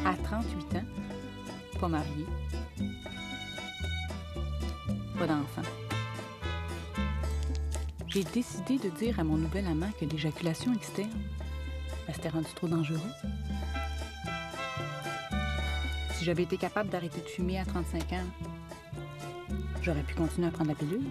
À 38 ans, pas mariée, pas d'enfant. J'ai décidé de dire à mon nouvel amant que l'éjaculation externe, c'était rendu trop dangereux. Si j'avais été capable d'arrêter de fumer à 35 ans, j'aurais pu continuer à prendre la pilule.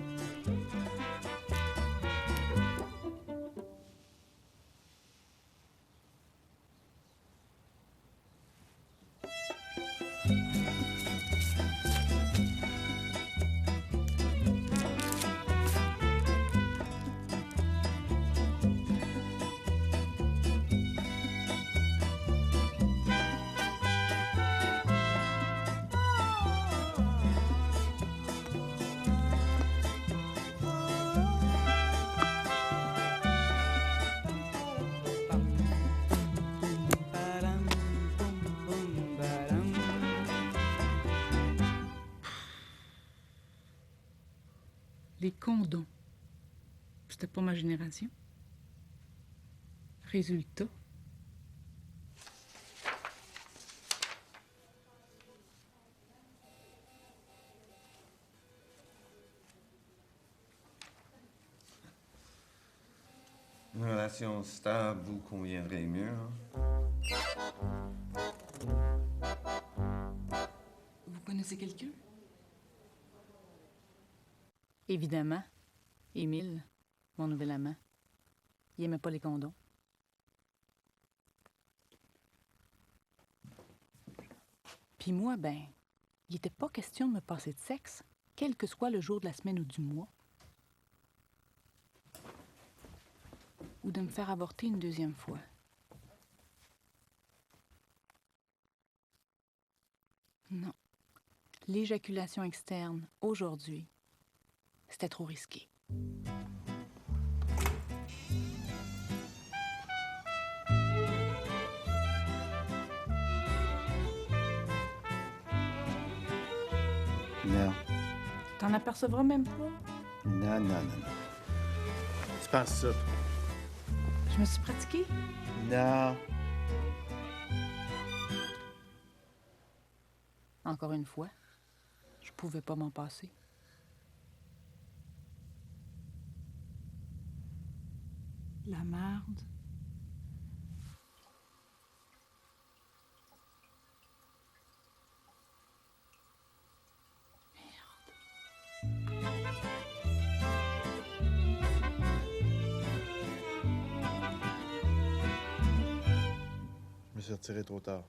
Les condoms, c'était pas ma génération. Résultat. Une relation stable vous conviendrait mieux, hein? Vous connaissez quelqu'un? Évidemment. Émile, mon nouvel amant. Il aimait pas les condoms. Puis moi, il était pas question de me passer de sexe, quel que soit le jour de la semaine ou du mois. Ou de me faire avorter une deuxième fois. Non. L'éjaculation externe, aujourd'hui, c'était trop risqué. Non. T'en apercevras même pas. Non, non, non, non. Tu penses ça? Je me suis pratiquée. Non. Encore une fois, je pouvais pas m'en passer. La marde. Je me suis retiré trop tard.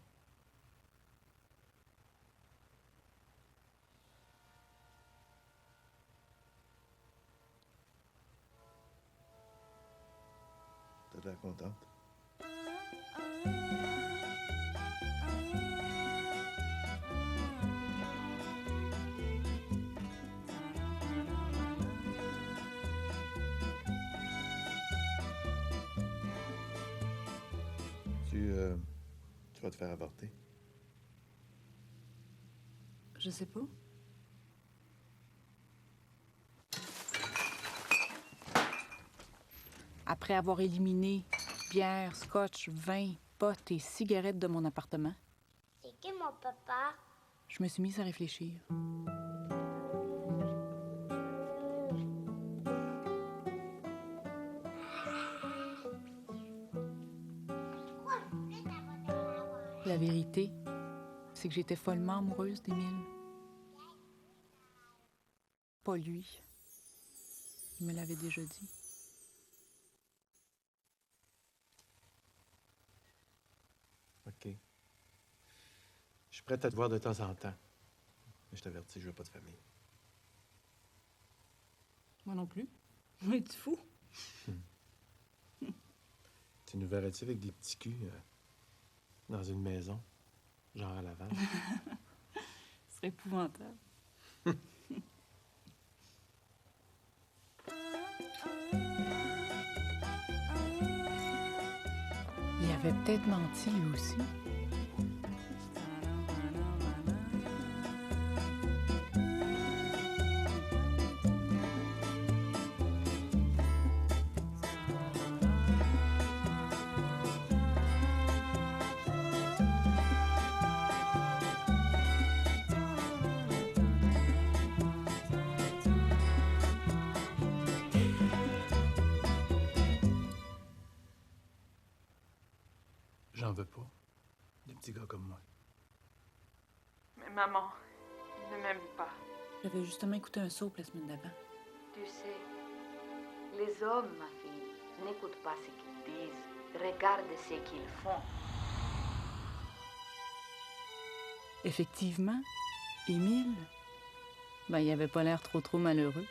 T'as l'air contente? Tu vas te faire avorter? Je sais pas. Après avoir éliminé bière, scotch, vin, potes et cigarettes de mon appartement, C'est qui mon papa? je me suis mise à réfléchir. La vérité, c'est que j'étais follement amoureuse d'Émile. Pas lui. Il me l'avait déjà dit. OK. Je suis prête à te voir de temps en temps. Mais je t'avertis, je veux pas de famille. Moi non plus. Mais es-tu fou? Tu nous verrais-tu avec des petits culs dans une maison, genre à Laval? Ce serait épouvantable. Il avait peut-être menti lui aussi. T'en veux pas. Des petits gars comme moi. Mais maman, il ne m'aime pas. J'avais justement écouté un soap la semaine d'avant. Tu sais, les hommes, ma fille, n'écoutent pas ce qu'ils disent, regardent ce qu'ils font. Effectivement, Émile, il avait pas l'air trop malheureux.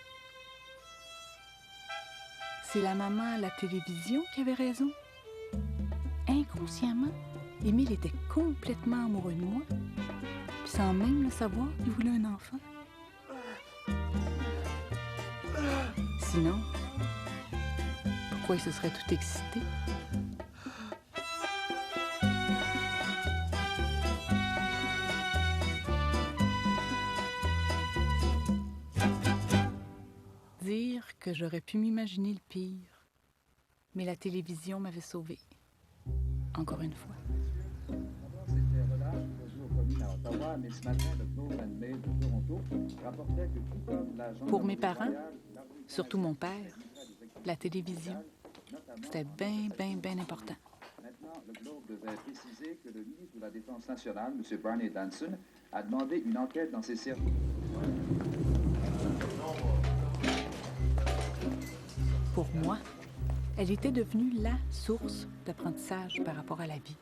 C'est la maman à la télévision qui avait raison. Inconsciemment, Émile était complètement amoureux de moi. Puis sans même le savoir, il voulait un enfant. Sinon, pourquoi il se serait tout excité? Dire que j'aurais pu m'imaginer le pire. Mais la télévision m'avait sauvée. Encore une fois. C'était relâche posé aux communes à Ottawa, mais ce matin, le Globe and Mail de Toronto rapportait que tout comme l'agent... Pour mes parents, surtout mon père, la télévision, c'était bien important. Maintenant, le Globe devait préciser que le ministre de la Défense nationale, M. Barney Danson, a demandé une enquête dans ses services. Pour moi, elle était devenue la source d'apprentissage par rapport à la vie.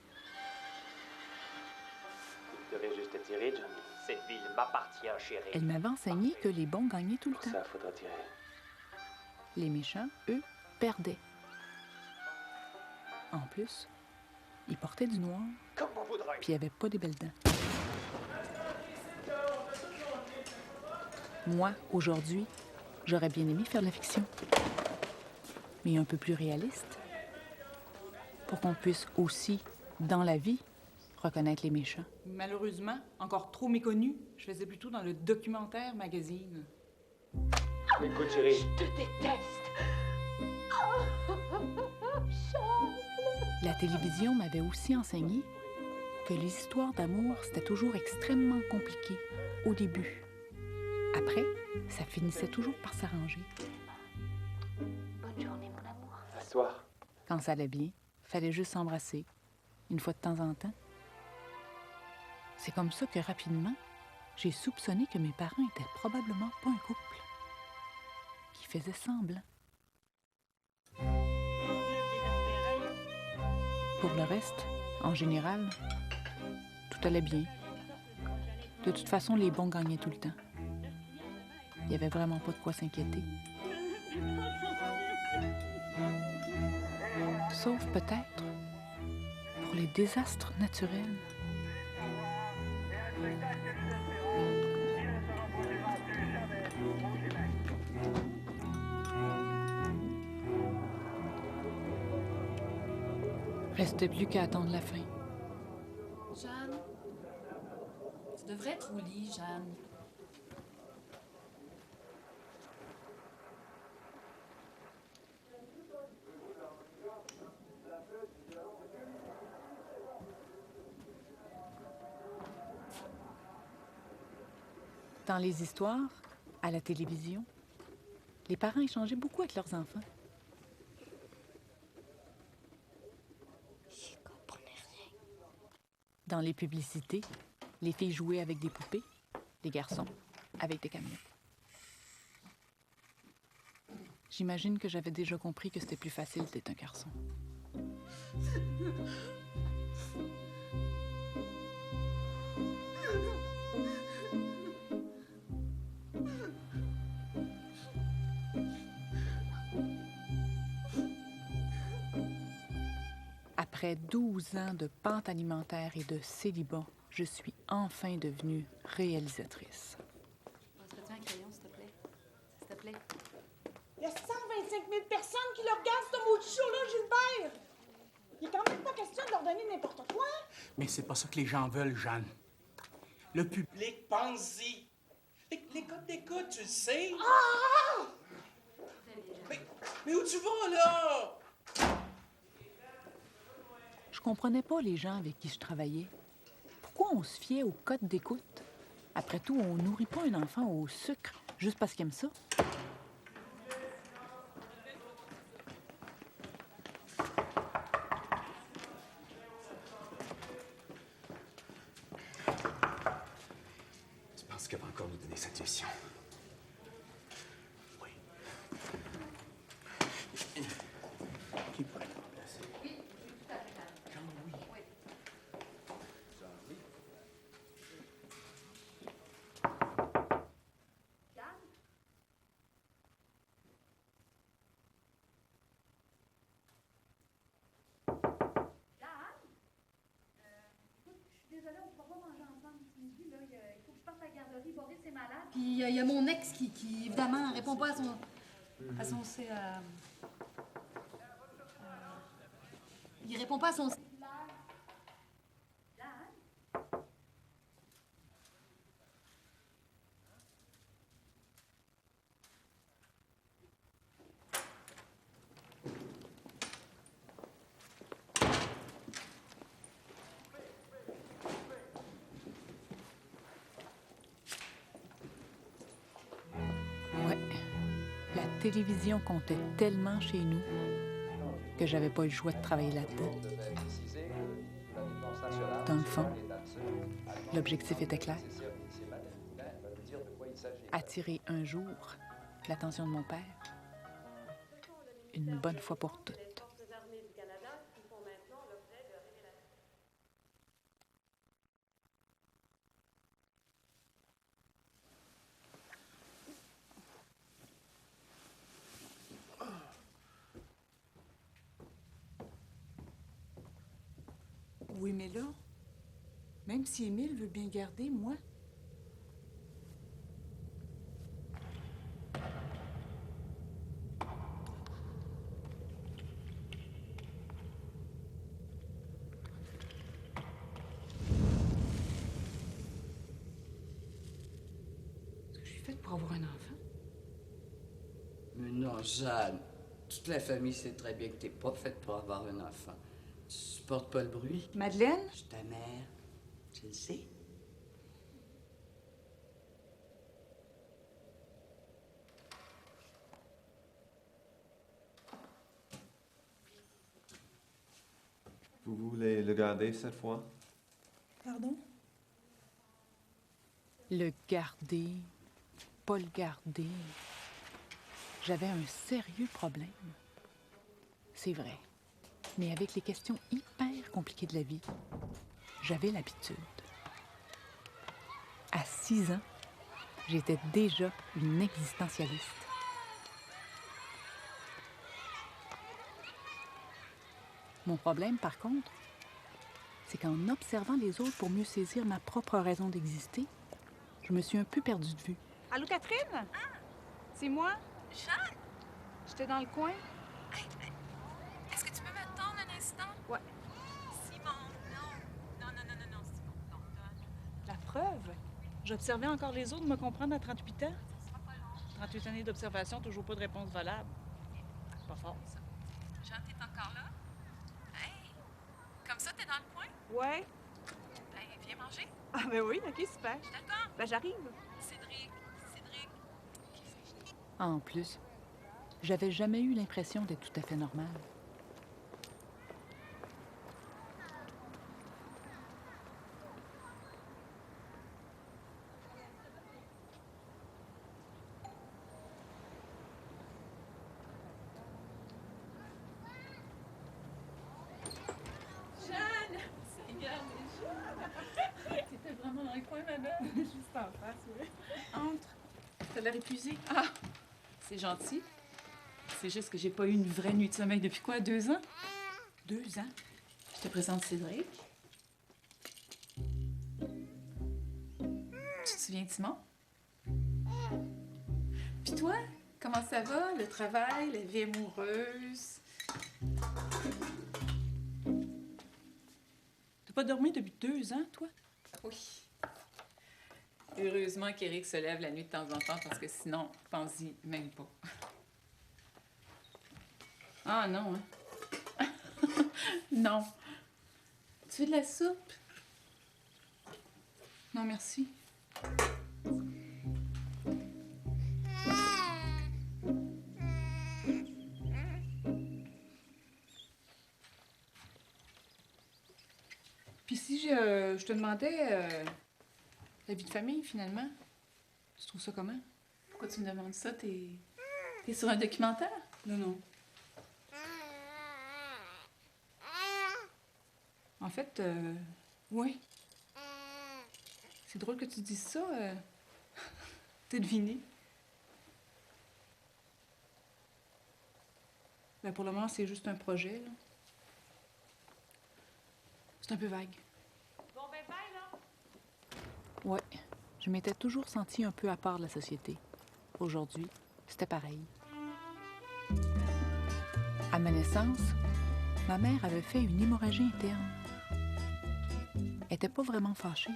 Tu devais juste tirer, Johnny. Cette ville m'appartient, chérie. Elle m'avait enseigné que les bons gagnaient tout le Pour temps. ça, faudra tirer. Les méchants, eux, perdaient. En plus, ils portaient du noir, Comme vous voudrez. puis ils n'avaient pas des belles dents. Moi, aujourd'hui, j'aurais bien aimé faire de la fiction. Mais un peu plus réaliste. Pour qu'on puisse aussi, dans la vie, reconnaître les méchants. Malheureusement, encore trop méconnu, je faisais plutôt dans le documentaire magazine. Écoute, chérie. Je te déteste. La télévision m'avait aussi enseigné que les histoires d'amour, c'était toujours extrêmement compliqué au début. Après, ça finissait toujours par s'arranger. Bonne journée, mon amour. S'asseoir. Quand ça allait bien, fallait juste s'embrasser, une fois de temps en temps. C'est comme ça que rapidement, j'ai soupçonné que mes parents étaient probablement pas un couple, qui faisait semblant. Pour le reste, en général, tout allait bien. De toute façon, les bons gagnaient tout le temps. Il n'y avait vraiment pas de quoi s'inquiéter. Sauf peut-être pour les désastres naturels. Restait plus qu'à attendre la fin. Jeanne, tu devrais être au lit, Jeanne. Dans les histoires, à la télévision, les parents échangeaient beaucoup avec leurs enfants. J'y comprenais rien. Dans les publicités, les filles jouaient avec des poupées, les garçons avec des camions. J'imagine que j'avais déjà compris que c'était plus facile d'être un garçon. Après 12 ans de pente alimentaire et de célibat, je suis enfin devenue réalisatrice. Passerais-tu un crayon, s'il te plaît? S'il te plaît. Il y a 125 000 personnes qui le regardent, ce maudit show-là, Gilbert! Il est quand même pas question de leur donner n'importe quoi. Mais c'est pas ça que les gens veulent, Jeanne. Le public, pense-y. Les codes d'écoute, tu le sais. Ah! Mais où tu vas, là? Je comprenais pas les gens avec qui je travaillais. Pourquoi on se fiait au code d'écoute? Après tout, on nourrit pas un enfant au sucre juste parce qu'il aime ça. Est-ce qu'elle va encore nous donner cette mission? Oui. Qui pourrait la remplacer? Oui, tout à fait. Jean-Louis. Oui. Jean-Louis? Jeanne? Désolée, on ne pourra pas manger ensemble ce midi. Là. Il faut que je parte à la garderie. Boris est malade. Puis il y a mon ex qui évidemment, répond pas à son... il répond pas à son... Ouais. La télévision comptait tellement chez nous que j'avais pas eu le choix de travailler là-dedans. Dans le fond, l'objectif était clair. Attirer un jour l'attention de mon père. Une bonne fois pour toutes. Oui, mais là, même si Émile veut bien garder, moi... Est-ce que je suis faite pour avoir un enfant? Mais non, Jeanne. Toute la famille sait très bien que t'es pas faite pour avoir un enfant. Tu supportes pas le bruit. Madeleine? Je suis ta mère. Tu le sais. Vous voulez le garder cette fois? Pardon? Le garder, pas le garder. J'avais un sérieux problème. C'est vrai. Mais avec les questions hyper compliquées de la vie, j'avais l'habitude. À 6 ans, j'étais déjà une existentialiste. Mon problème, par contre, c'est qu'en observant les autres pour mieux saisir ma propre raison d'exister, je me suis un peu perdue de vue. Allô, Catherine? Ah! C'est moi? Jeanne? J'étais dans le coin. Est-ce que tu peux m'attendre un instant? Ouais. Simon, non. Non, Simon, non. La preuve? J'observais encore les autres me comprendre à 38 ans. 38 années d'observation, toujours pas de réponse valable. C'est pas fort, ça. Jeanne, t'es encore là? Hey! Comme ça, t'es dans le coin? Ouais. Ben, viens manger. Ah ben oui, OK, super. Je t'attends. Ben j'arrive. Cédric. En plus, j'avais jamais eu l'impression d'être tout à fait normale. Jeanne! Seigneur, mais Jeanne! T'étais vraiment dans le coin, madame? Juste en face, oui. Entre. T'as l'air épuisée. Ah! C'est gentil. C'est juste que j'ai pas eu une vraie nuit de sommeil depuis quoi, 2 ans? 2 ans? Je te présente Cédric. Tu te souviens de Simon? Puis toi, comment ça va? Le travail, la vie amoureuse? T'as pas dormi depuis 2 ans, toi? Oui. Heureusement qu'Éric se lève la nuit de temps en temps parce que sinon, pense-y même pas. Ah non, hein? Non. Tu veux de la soupe? Non, merci. Puis si je te demandais la vie de famille, finalement, Tu trouves ça comment? Pourquoi tu me demandes ça? T'es sur un documentaire? Non, non. En fait, oui. C'est drôle que tu dises ça. T'as deviné. Ben, pour le moment, c'est juste un projet, là. C'est un peu vague. Bon, ben, bye, là. Ouais, je m'étais toujours sentie un peu à part de la société. Aujourd'hui, c'était pareil. À ma naissance, ma mère avait fait une hémorragie interne. Elle était pas vraiment fâchée.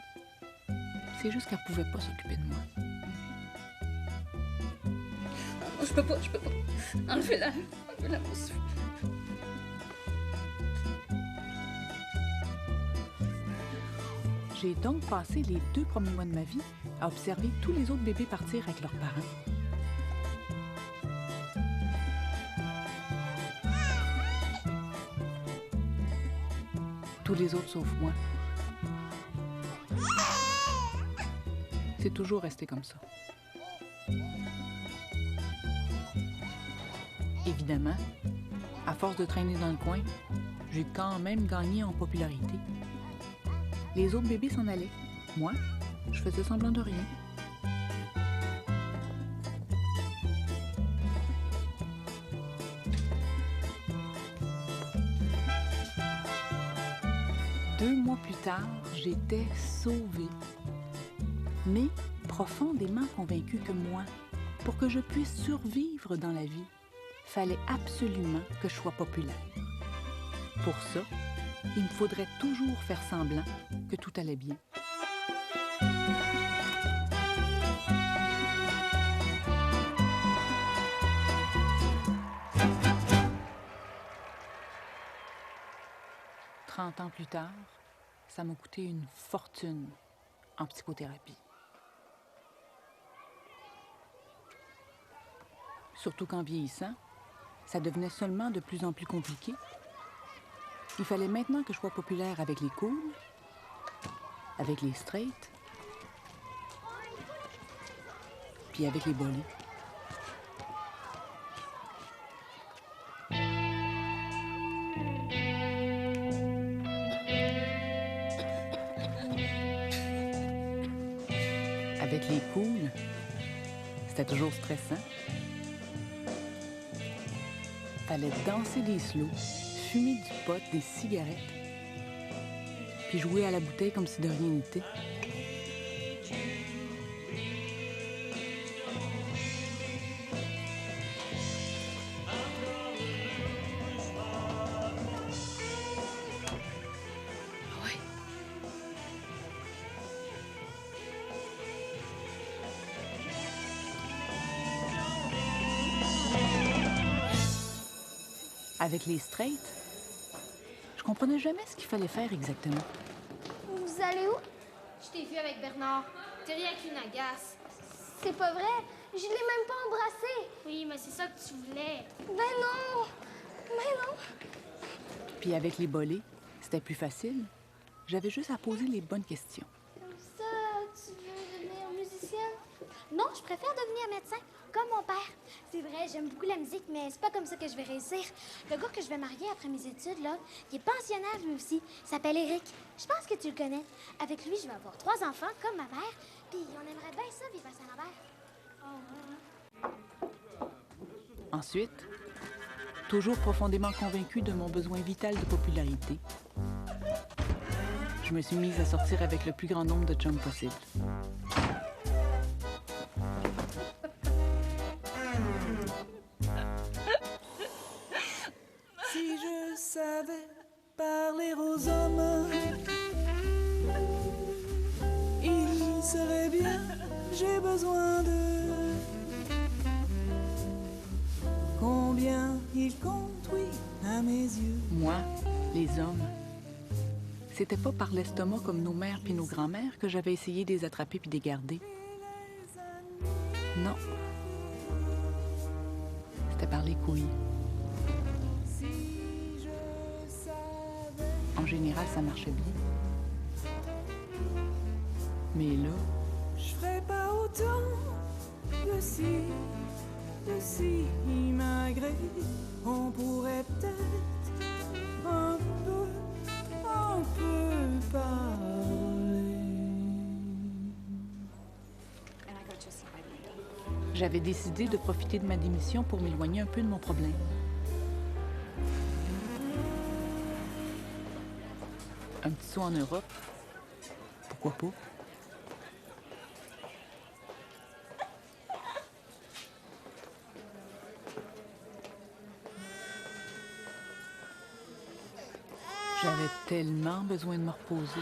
C'est juste qu'elle pouvait pas s'occuper de moi. Oh, je peux pas. Enlevez-la mon souffle. J'ai donc passé les 2 premiers mois de ma vie à observer tous les autres bébés partir avec leurs parents. Tous les autres sauf moi. C'est toujours resté comme ça. Évidemment, à force de traîner dans le coin, j'ai quand même gagné en popularité. Les autres bébés s'en allaient. Moi, je faisais semblant de rien. Deux mois plus tard, j'étais sauvée. Mais profondément convaincue que moi, pour que je puisse survivre dans la vie, fallait absolument que je sois populaire. Pour ça, il me faudrait toujours faire semblant que tout allait bien. « 30 ans plus tard, ça m'a coûté une fortune en psychothérapie. Surtout qu'en vieillissant, ça devenait seulement de plus en plus compliqué. Il fallait maintenant que je sois populaire avec les cools, avec les straights, puis avec les bolés. Avec les cools, c'était toujours stressant. Fallait danser des slows, fumer du pot, des cigarettes, puis jouer à la bouteille comme si de rien n'était. Avec les straights, je comprenais jamais ce qu'il fallait faire exactement. Vous allez où? Je t'ai vu avec Bernard. T'es rien qu'une agace. C'est pas vrai. Je l'ai même pas embrassé. Oui, mais c'est ça que tu voulais. Ben non! Ben non! Puis avec les bolés, c'était plus facile. J'avais juste à poser les bonnes questions. Comme ça, tu veux devenir musicienne? Non, je préfère devenir médecin, comme mon père. C'est vrai, j'aime beaucoup la musique, mais c'est pas comme ça que je vais réussir. Le gars que je vais marier après mes études, là, il est pensionnaire lui aussi. Il s'appelle Eric. Je pense que tu le connais. Avec lui, je vais avoir 3 enfants, comme ma mère. Puis on aimerait bien ça, vivre à Saint-Lambert. Ensuite, toujours profondément convaincue de mon besoin vital de popularité, je me suis mise à sortir avec le plus grand nombre de chums possible. Si je savais parler aux hommes, ils seraient bien, j'ai besoin d'eux. Combien ils comptent, oui, à mes yeux. Moi, les hommes, c'était pas par l'estomac comme nos mères puis nos grands-mères que j'avais essayé de les attraper puis de les garder. Non. C'était par les couilles. En général, ça marchait bien. Mais là... Je ferais pas autant de si immigré, on pourrait peut-être un peu parler. J'avais décidé de profiter de ma démission pour m'éloigner un peu de mon problème. Un petit saut en Europe, pourquoi pas? J'avais tellement besoin de me reposer.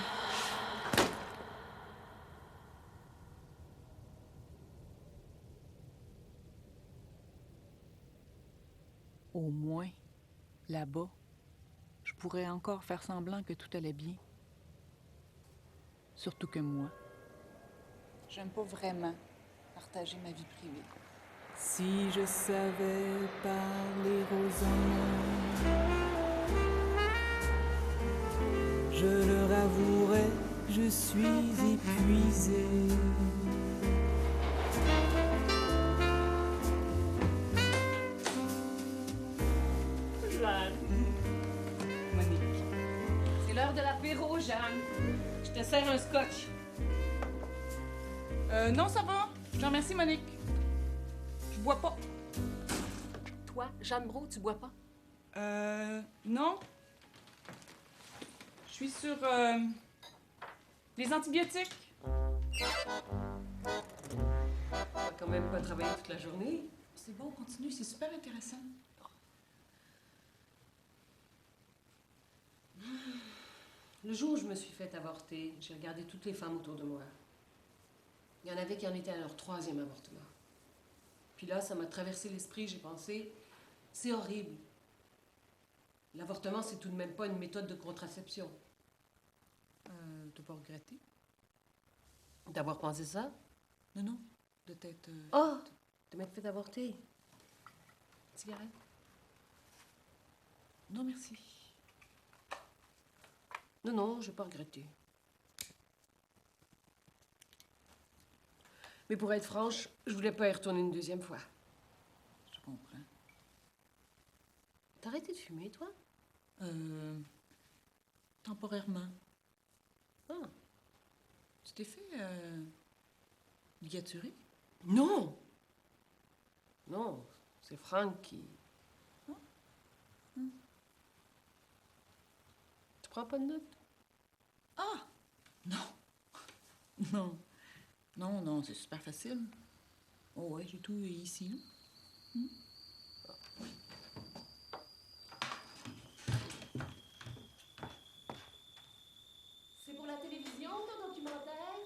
Au moins, là-bas, je pourrais encore faire semblant que tout allait bien. Surtout que moi, j'aime pas vraiment partager ma vie privée. Si je savais parler aux hommes, je leur avouerais que je suis épuisé. Jeanne. Monique. C'est l'heure de l'apéro, Jeanne. Je te sers un scotch. Non, ça va. Je te remercie, Monique. Je bois pas. Toi, Jeanne Brault, tu bois pas? Non. Je suis sur les antibiotiques. T'as quand même pas travaillé toute la journée. C'est bon, continue, c'est super intéressant. Le jour où je me suis fait avorter, j'ai regardé toutes les femmes autour de moi. Il y en avait qui en étaient à leur 3e avortement. Puis là, ça m'a traversé l'esprit, j'ai pensé, c'est horrible. L'avortement, c'est tout de même pas une méthode de contraception. T'as pas regretté? D'avoir pensé ça? Non, de t'être... Oh! De m'être fait avorter. Cigarette? Non, merci. Non, j'ai pas regretté. Mais pour être franche, je voulais pas y retourner une 2e fois. Je comprends. T'as arrêté de fumer, toi? Temporairement. Ah. Tu t'es fait ligaturer? Non! Non, c'est Franck qui... Tu prends pas de notes? Ah! Non. Non, c'est super facile. Oh ouais, j'ai tout ici. C'est pour la télévision, ton documentaire?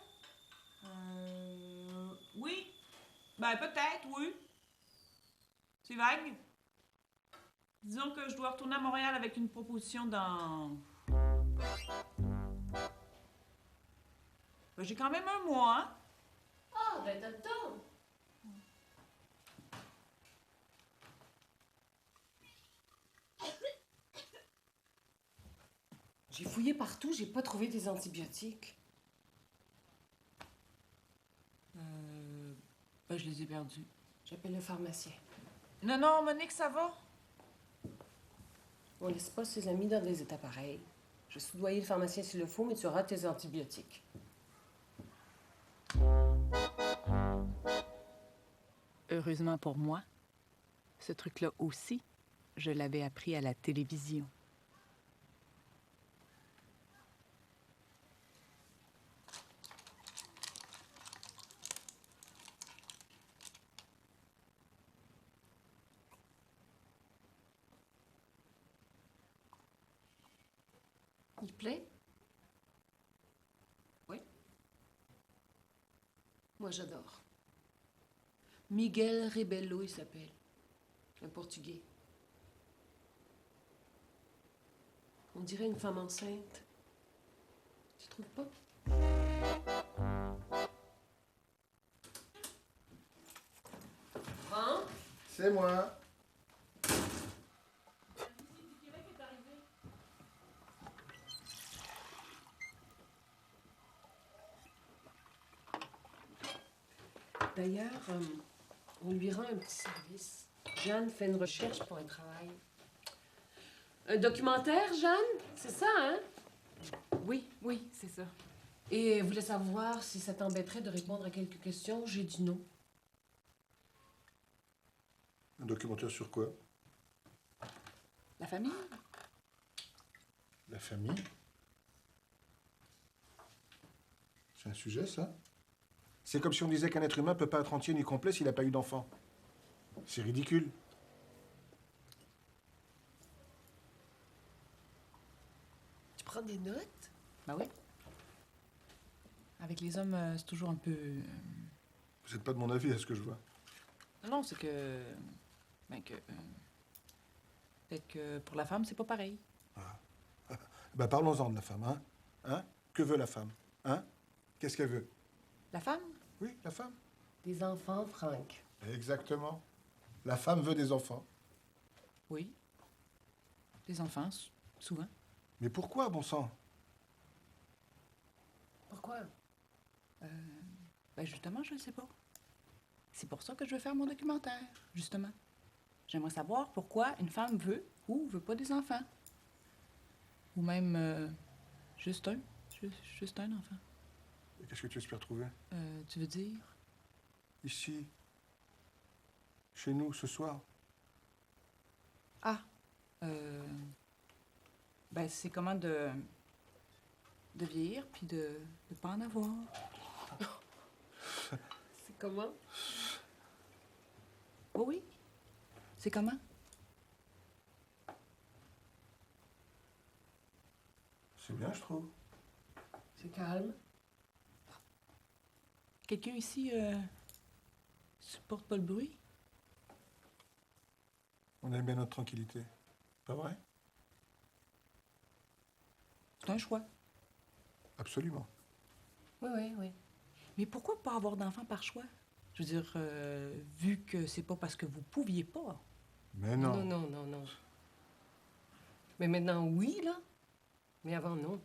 Oui. Ben, peut-être, oui. C'est vague. Disons que je dois retourner à Montréal avec une proposition dans... Ben, j'ai quand même un mois, hein? Ah, ben t'as le temps. J'ai fouillé partout, j'ai pas trouvé des antibiotiques. Ben, je les ai perdus. J'appelle le pharmacien. Non, Monique, ça va? On laisse pas ses amis dans des états pareils. Je vais soudoyer le pharmacien s'il le faut, mais tu auras tes antibiotiques. Heureusement pour moi, ce truc-là aussi, je l'avais appris à la télévision. Il te plaît? Oui. Moi, j'adore. Miguel Rebelo, il s'appelle. Un Portugais. On dirait une femme enceinte. Tu trouves pas? Franck? C'est moi. D'ailleurs, On lui rend un petit service. Jeanne fait une recherche pour un travail. Un documentaire, Jeanne? C'est ça, hein? Oui, oui, c'est ça. Et elle voulait savoir si ça t'embêterait de répondre à quelques questions. J'ai dit non. Un documentaire sur quoi? La famille? La famille? C'est un sujet, ça? C'est comme si on disait qu'un être humain peut pas être entier ni complet s'il n'a pas eu d'enfant. C'est ridicule. Tu prends des notes? Ben oui. Avec les hommes, c'est toujours un peu... Vous n'êtes pas de mon avis, à ce que je vois. Non, c'est que... Peut-être que pour la femme, c'est pas pareil. Ben parlons-en de la femme, hein? Hein? Que veut la femme? Hein? Qu'est-ce qu'elle veut? La femme? Oui, la femme. Des enfants, Franck. Exactement. La femme veut des enfants. Oui. Des enfants, souvent. Mais pourquoi, bon sang? Pourquoi? Ben justement, je ne sais pas. C'est pour ça que je veux faire mon documentaire, justement. J'aimerais savoir pourquoi une femme veut ou veut pas des enfants. Ou même juste un. Juste un enfant. Et qu'est-ce que tu espères trouver? Tu veux dire? Ici. Chez nous, ce soir. Ah. Ben c'est comment de vieillir puis de pas en avoir. C'est comment? Oh oui. C'est comment? C'est bien, je trouve. C'est calme. Quelqu'un ici supporte pas le bruit? On aime bien notre tranquillité. Pas vrai? C'est un choix. Absolument. Oui, oui, oui. Mais pourquoi pas avoir d'enfants par choix? Je veux dire, vu que c'est pas parce que vous pouviez pas. Mais non. Non, non, non, non. Mais maintenant, oui, là. Mais avant, non.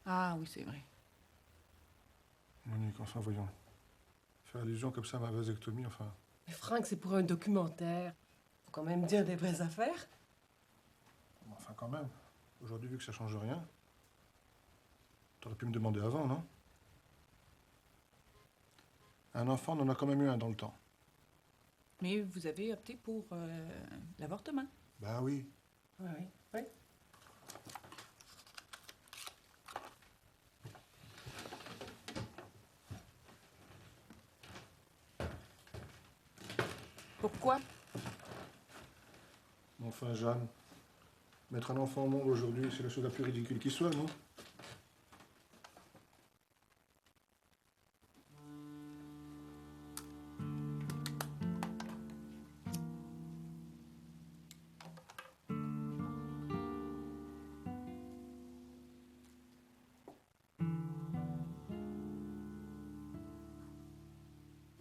Ah oui, c'est vrai. Monique, enfin, voyons. Faire allusion comme ça à ma vasectomie, enfin... Mais Franck, c'est pour un documentaire. Faut quand même dire des vraies affaires. Enfin, quand même. Aujourd'hui, vu que ça change rien, t'aurais pu me demander avant, non? Un enfant, on en a quand même eu un dans le temps. Mais vous avez opté pour l'avortement. Bah oui. Oui, oui, oui. Pourquoi? Enfin, Jeanne, mettre un enfant au monde aujourd'hui, c'est la chose la plus ridicule qui soit, non?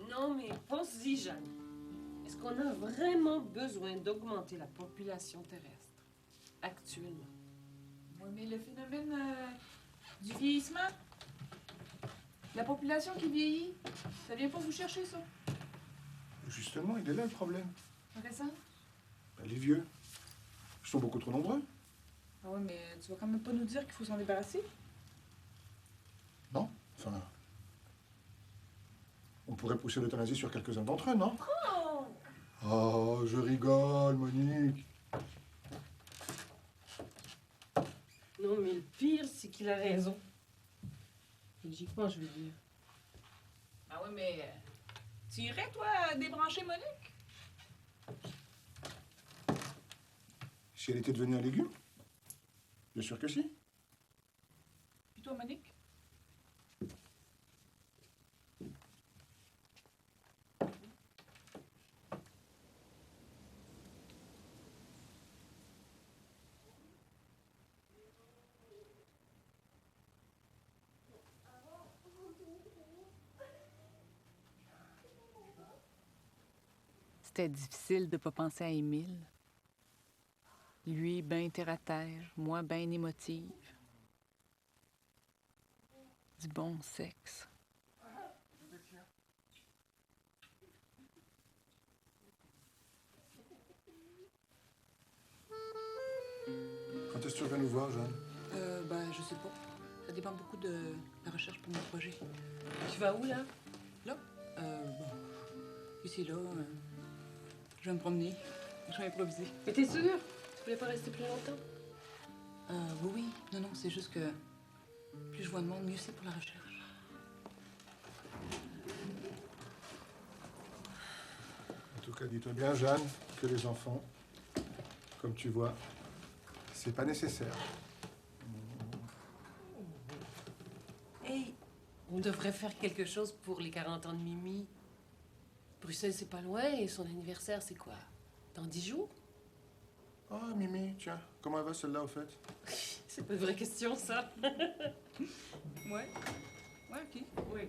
Non, mais pense-y, Jeanne. Est-ce qu'on a vraiment besoin d'augmenter la population terrestre actuellement? Oui, mais le phénomène du vieillissement, la population qui vieillit, ça vient pas vous chercher, ça? Justement, il est là le problème. Intéressant? Ben, les vieux. Ils sont beaucoup trop nombreux. Ah oui, mais tu vas quand même pas nous dire qu'il faut s'en débarrasser? Non? Enfin... On pourrait pousser l'euthanasie sur quelques-uns d'entre eux, non? Oh! Oh, je rigole, Monique. Non, mais le pire, c'est qu'il a raison. Logiquement, je veux dire. Ah oui, mais tu irais, toi, débrancher Monique? Si elle était devenue un légume? Bien sûr que si. Puis toi, Monique? C'était difficile de pas penser à Émile. Lui, ben terre à terre, moi, ben émotive. Du bon sexe. tu reviens nous voir, Jeanne? Je sais pas. Ça dépend beaucoup de la recherche pour mon projet. Tu vas où, là? Là? Ici, là. Je vais me promener. Je vais improviser. Mais t'es sûr? Tu voulais pas rester plus longtemps? Oui. Non, c'est juste que plus je vois de monde, mieux c'est pour la recherche. En tout cas, dis-toi bien, Jeanne, que les enfants, comme tu vois, c'est pas nécessaire. Hey, on devrait faire quelque chose pour les 40 ans de Mimi. Bruxelles, c'est pas loin et son anniversaire, c'est quoi? Dans 10 jours? Ah, Mimi, tiens, comment elle va celle-là, au fait? C'est pas une vraie question, ça. Ouais, OK. Oui.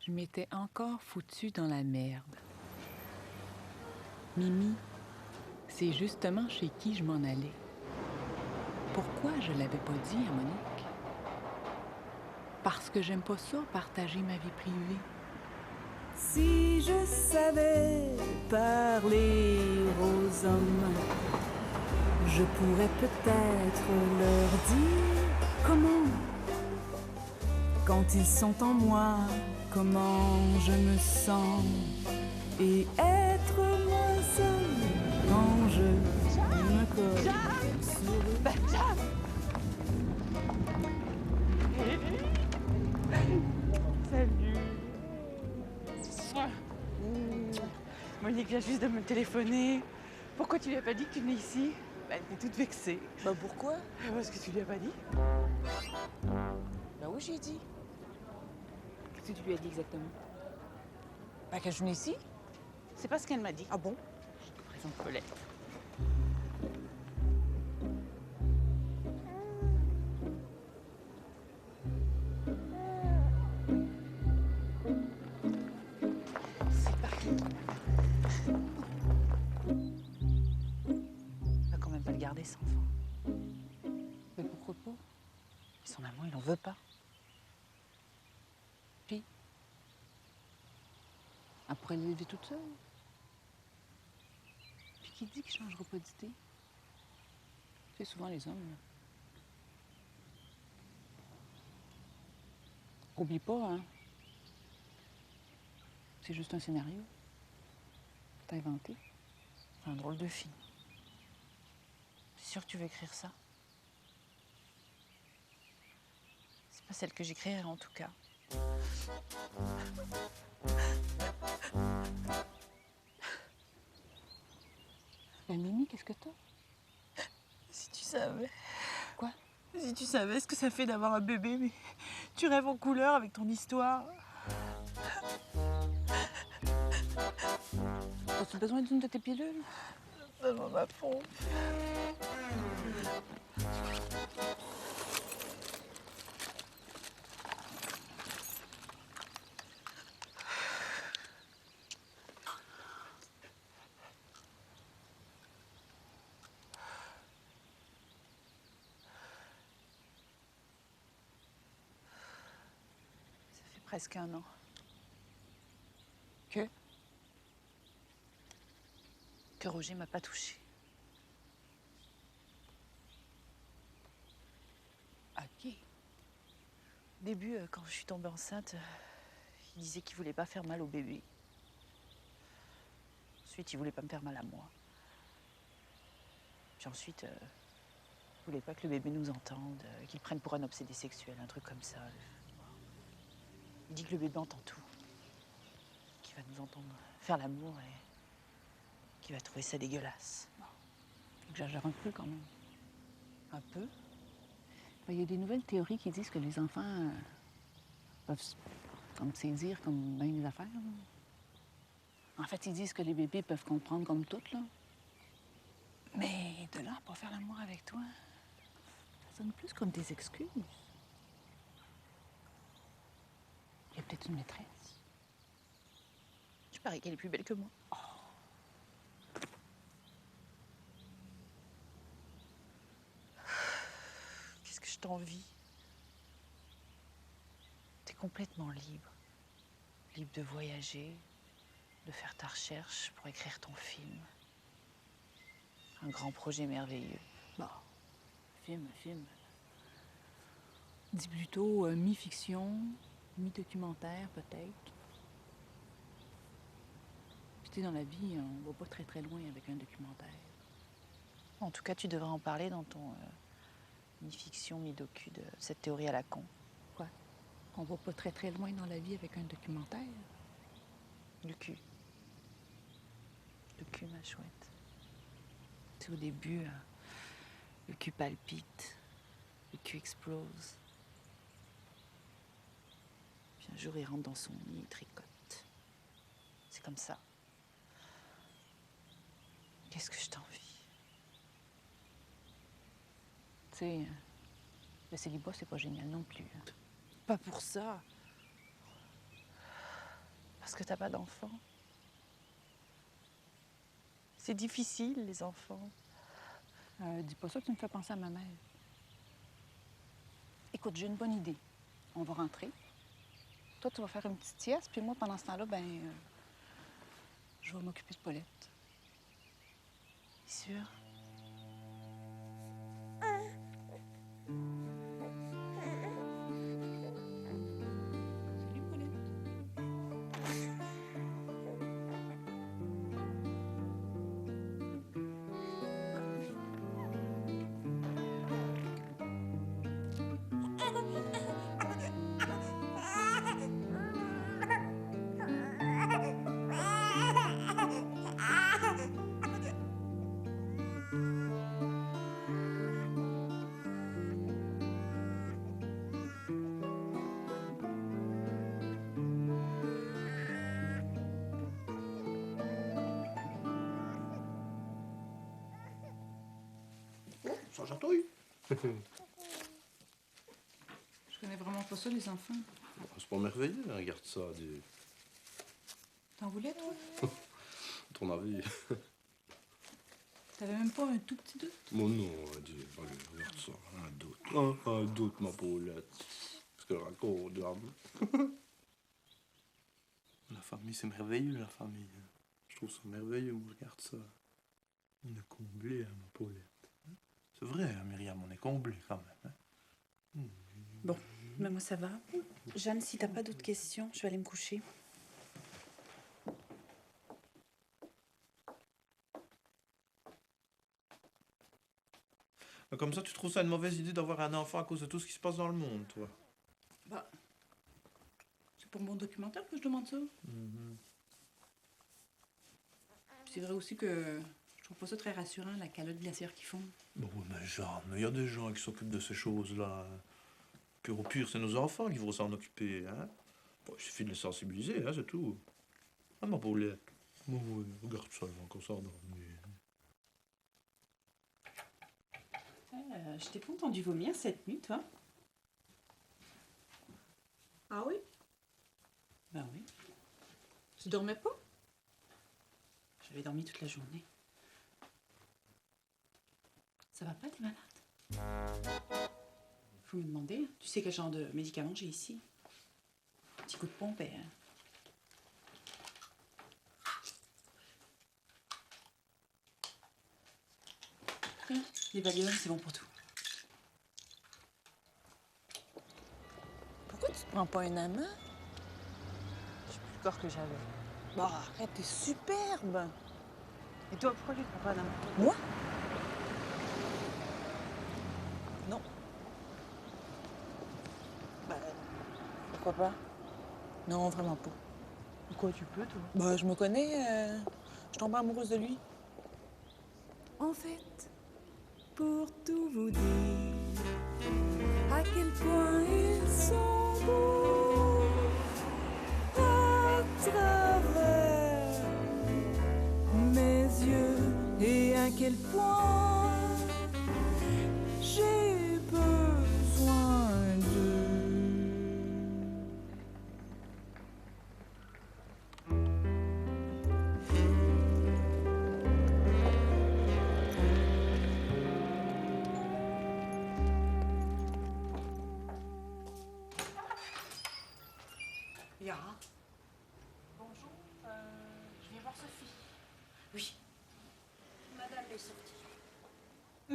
Je m'étais encore foutue dans la merde. Mimi, c'est justement chez qui je m'en allais. Pourquoi je l'avais pas dit à Monique? Parce que j'aime pas ça, partager ma vie privée. Si je savais parler aux hommes, je pourrais peut-être leur dire comment, quand ils sont en moi, comment je me sens, et être moins seule quand je me colle sur eux. Salut. Monique vient juste de me téléphoner. Pourquoi tu lui as pas dit que tu venais ici? Elle était toute vexée. Pourquoi? Parce que tu lui as pas dit. Oui, j'ai dit. Qu'est-ce que tu lui as dit exactement? Que je venais ici? C'est pas ce qu'elle m'a dit. Ah bon? Je te présente Paulette. C'est parti. On va quand même pas le garder, cet enfant. Mais pourquoi pas? Son amant, il en veut pas. Puis, elle pourrait l'élever toute seule. Puis qui dit qu'il changera pas d'idée? C'est souvent les hommes, là. Oublie pas, hein? C'est juste un scénario. T'as inventé. C'est un drôle de fille. C'est sûr que tu veux écrire ça? C'est pas celle que j'écrirai, en tout cas. Mais Mimi, qu'est-ce que t'as? Si tu savais. Quoi? Si tu savais ce que ça fait d'avoir un bébé, mais tu rêves en couleur avec ton histoire. As-tu besoin d'une de tes pilules? Donne-moi ma pompe. Ça fait presque un an. Que Roger m'a pas touchée. OK. Au début, quand je suis tombée enceinte, il disait qu'il voulait pas faire mal au bébé. Ensuite, il voulait pas me faire mal à moi. Puis ensuite, il voulait pas que le bébé nous entende, qu'il prenne pour un obsédé sexuel, un truc comme ça. Il dit que le bébé entend tout. Qu'il va nous entendre faire l'amour et qu'il va trouver ça dégueulasse. J'exagère un peu quand même. Un peu? Il y a des nouvelles théories qui disent que les enfants peuvent comme saisir comme bien des affaires. Là. En fait, ils disent que les bébés peuvent comprendre comme tout, là. Mais de là à pas faire l'amour avec toi, ça sonne plus comme des excuses. Il y a peut-être une maîtresse. Je parie qu'elle est plus belle que moi. Oh. Qu'est-ce que je t'envie? T'es complètement libre. Libre de voyager, de faire ta recherche pour écrire ton film. Un grand projet merveilleux. Bon, film. Dis plutôt mi-fiction, mi-documentaire, peut-être. Puis, tu sais, dans la vie, on va pas très, très loin avec un documentaire. En tout cas, tu devrais en parler dans ton mi-fiction, mi-docu de cette théorie à la con. Quoi? On va pas très, très loin dans la vie avec un documentaire? Le cul. Le cul, ma chouette. Tu sais, au début, le cul palpite, le cul explose. Puis un jour, il rentre dans son lit, il tricote. C'est comme ça. Qu'est-ce que je t'envie? Tu sais, le célibat, c'est pas génial non plus. Hein. Pas pour ça. Parce que t'as pas d'enfant. C'est difficile, les enfants. Dis pas ça, tu me fais penser à ma mère. Écoute, j'ai une bonne idée. On va rentrer. Toi, tu vas faire une petite sieste, puis moi, pendant ce temps-là, je vais m'occuper de Paulette. Sûr? Ça chatouille. Je connais vraiment pas ça, les enfants. C'est pas merveilleux, hein, regarde ça. T'en voulais, toi? Ton avis? T'avais même pas un tout petit doute? Mon non, allez, regarde ça. Un doute. Un doute, ma Paulette. Ce que je raconte, dame. La famille, c'est merveilleux, la famille. Je trouve ça merveilleux, moi, regarde ça. On est comblé, hein, ma Paulette. C'est vrai, hein, Myriam, on est comblé quand même. Hein? Bon, mais moi ça va. Jeanne, si t'as pas d'autres questions, je vais aller me coucher. Comme ça, tu trouves ça une mauvaise idée d'avoir un enfant à cause de tout ce qui se passe dans le monde, toi? Bah, c'est pour mon documentaire que je demande ça. Puis c'est vrai aussi que je trouve pas ça très rassurant, la calotte glaciaire qu'ils font. Bon, mais Jeanne, il y a des gens qui s'occupent de ces choses-là. Puis au pire, c'est nos enfants qui vont s'en occuper, hein? Bon, il suffit de les sensibiliser, hein, c'est tout. Ah, ma Paulette. Bon, oui, regarde ça, encore ça endormi. Je t'ai pas entendu vomir cette nuit, toi? Ah oui? Ben oui. Tu dormais pas? J'avais dormi toute la journée. Ça va pas, t'es malade? Faut me demander. Tu sais quel genre de médicament j'ai ici? Un petit coup de pompe et... Tiens, les Valium, c'est bon pour tout. Pourquoi tu te prends pas un amant? J'ai plus le corps que j'avais. Bah, arrête, t'es superbe! Et toi, pourquoi tu te prends pas un amant? Moi? Non. Bah, pourquoi pas? Non, vraiment pas. Pourquoi tu peux, toi? Bah, je me connais, je tombe amoureuse de lui. En fait, pour tout vous dire, à quel point ils sont beaux à travers mes yeux et à quel point j'ai besoin d'eux.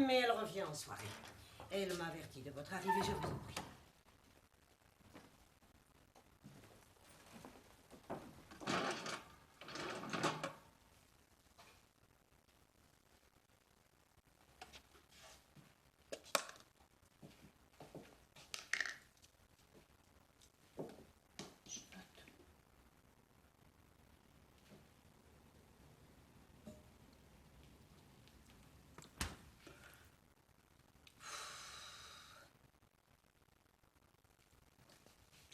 mais elle revient en soirée. Elle m'a averti de votre arrivée, je vous en prie.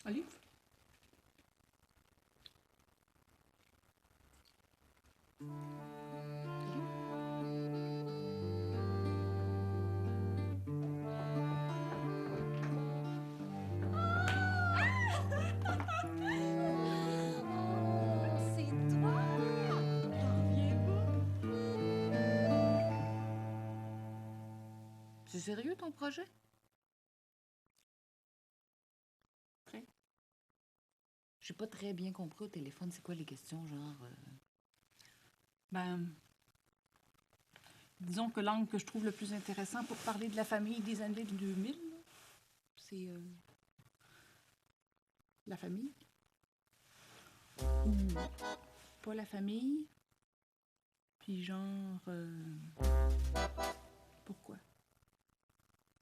Olive? C'est toi! J'en reviens pas. C'est sérieux ton projet? Prêt? J'ai pas très bien compris au téléphone, c'est quoi les questions, genre... Ben, disons que l'angle que je trouve le plus intéressant pour parler de la famille des années 2000, là, c'est la famille. Ou pas la famille. Puis genre... pourquoi?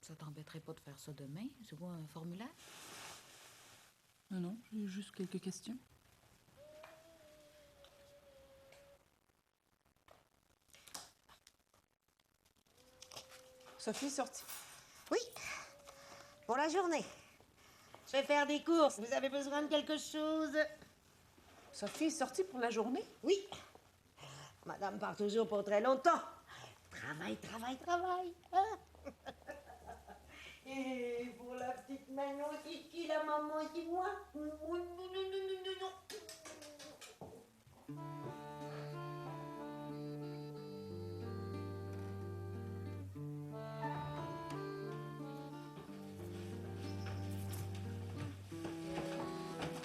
Ça t'embêterait pas de faire ça demain? Tu vois un formulaire? Non, non, j'ai juste quelques questions. Sophie, sortie. Oui, pour la journée. Je vais faire des courses. Vous avez besoin de quelque chose? Sophie est sortie pour la journée? Oui. Madame part toujours pour très longtemps. Travail, travail, travail. Hein? Et pour la petite Manon, qui la maman et moi? Non, non, non, non, non, non.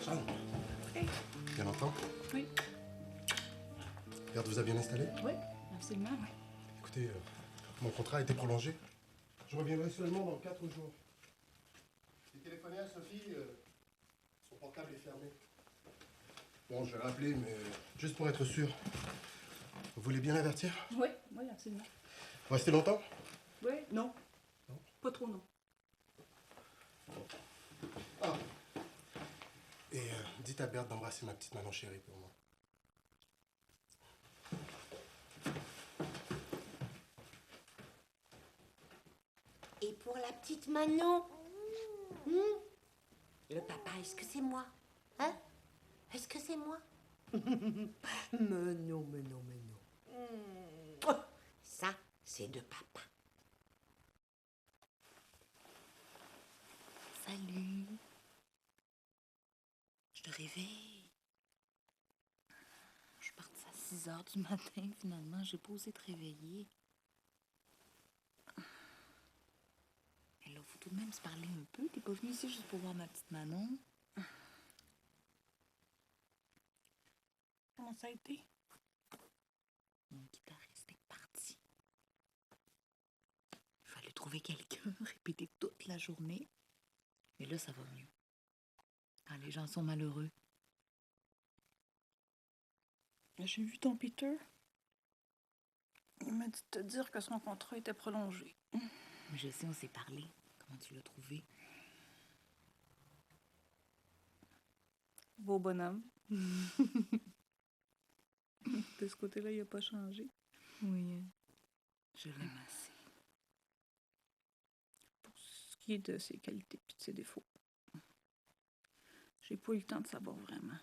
Jeanne. Bien longtemps? Oui. Garde vous a bien installé? Oui, absolument, oui. Écoutez, mon contrat a été prolongé. Je reviendrai seulement dans 4 jours. J'ai téléphoné à Sophie, son portable est fermé. Bon, je vais rappeler, mais juste pour être sûr. Vous voulez bien l'avertir? Oui, oui, absolument. Vous restez longtemps? Oui, non. Pas trop, non. Ah. Et dites à Berthe d'embrasser ma petite Manon chérie pour moi. Et pour la petite Manon? Le papa, est-ce que c'est moi? Hein? Est-ce que c'est moi? Mais non, mais non, mais non. Ça, c'est de papa. Salut. Je te réveille. Je suis partie à 6 heures du matin, finalement. J'ai pas osé te réveiller. Mais là, faut tout de même se parler un peu. T'es pas venue ici juste pour voir ma petite Manon? Comment ça a été? Mon guitariste est parti. Il fallait trouver quelqu'un, répéter toute la journée. Mais là, ça va mieux. Quand les gens sont malheureux. J'ai vu ton Peter. Il m'a dit de te dire que son contrat était prolongé. Mais je sais, on s'est parlé. Comment tu l'as trouvé? Beau bonhomme. De ce côté-là, il n'a pas changé. Oui. Je l'aime assez. Pour ce qui est de ses qualités et de ses défauts, j'ai pas eu le temps de savoir vraiment.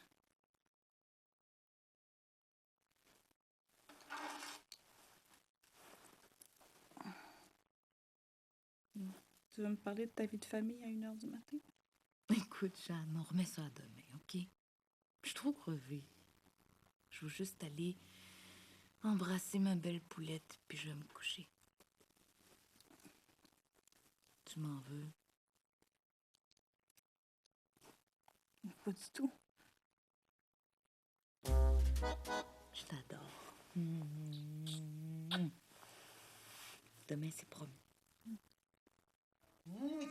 Tu veux me parler de ta vie de famille à 1h du matin? Écoute, Jeanne, on remet ça à demain, OK? Je suis trop crevée. Je veux juste aller embrasser ma belle poulette, puis je vais me coucher. Tu m'en veux? Pas du tout. Je t'adore. demain, c'est promis. Moi aussi.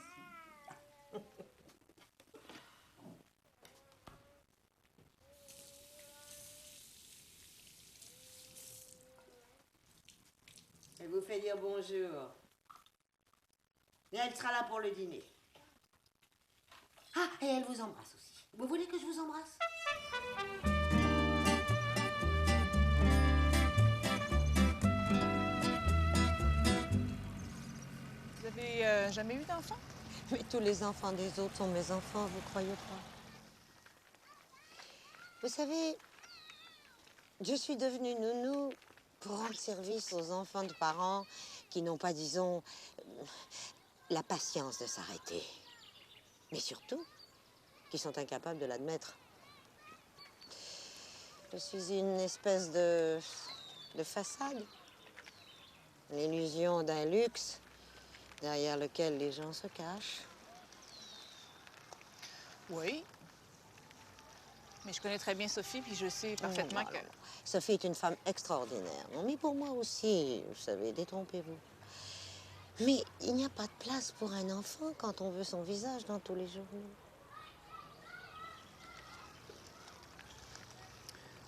Elle vous fait dire bonjour. Et elle sera là pour le dîner. Ah, et elle vous embrasse aussi. Vous voulez que je vous embrasse? Vous avez jamais eu d'enfant? Mais tous les enfants des autres sont mes enfants, vous croyez pas? Vous savez, je suis devenue nounou pour rendre service aux enfants de parents qui n'ont pas, disons, la patience de s'arrêter. Mais surtout, qui sont incapables de l'admettre. Je suis une espèce de façade. L'illusion d'un luxe derrière lequel les gens se cachent. Oui. Mais je connais très bien Sophie, puis je sais parfaitement que... Sophie est une femme extraordinaire. Non, mais pour moi aussi, vous savez, détrompez-vous. Mais il n'y a pas de place pour un enfant quand on veut son visage dans tous les journaux.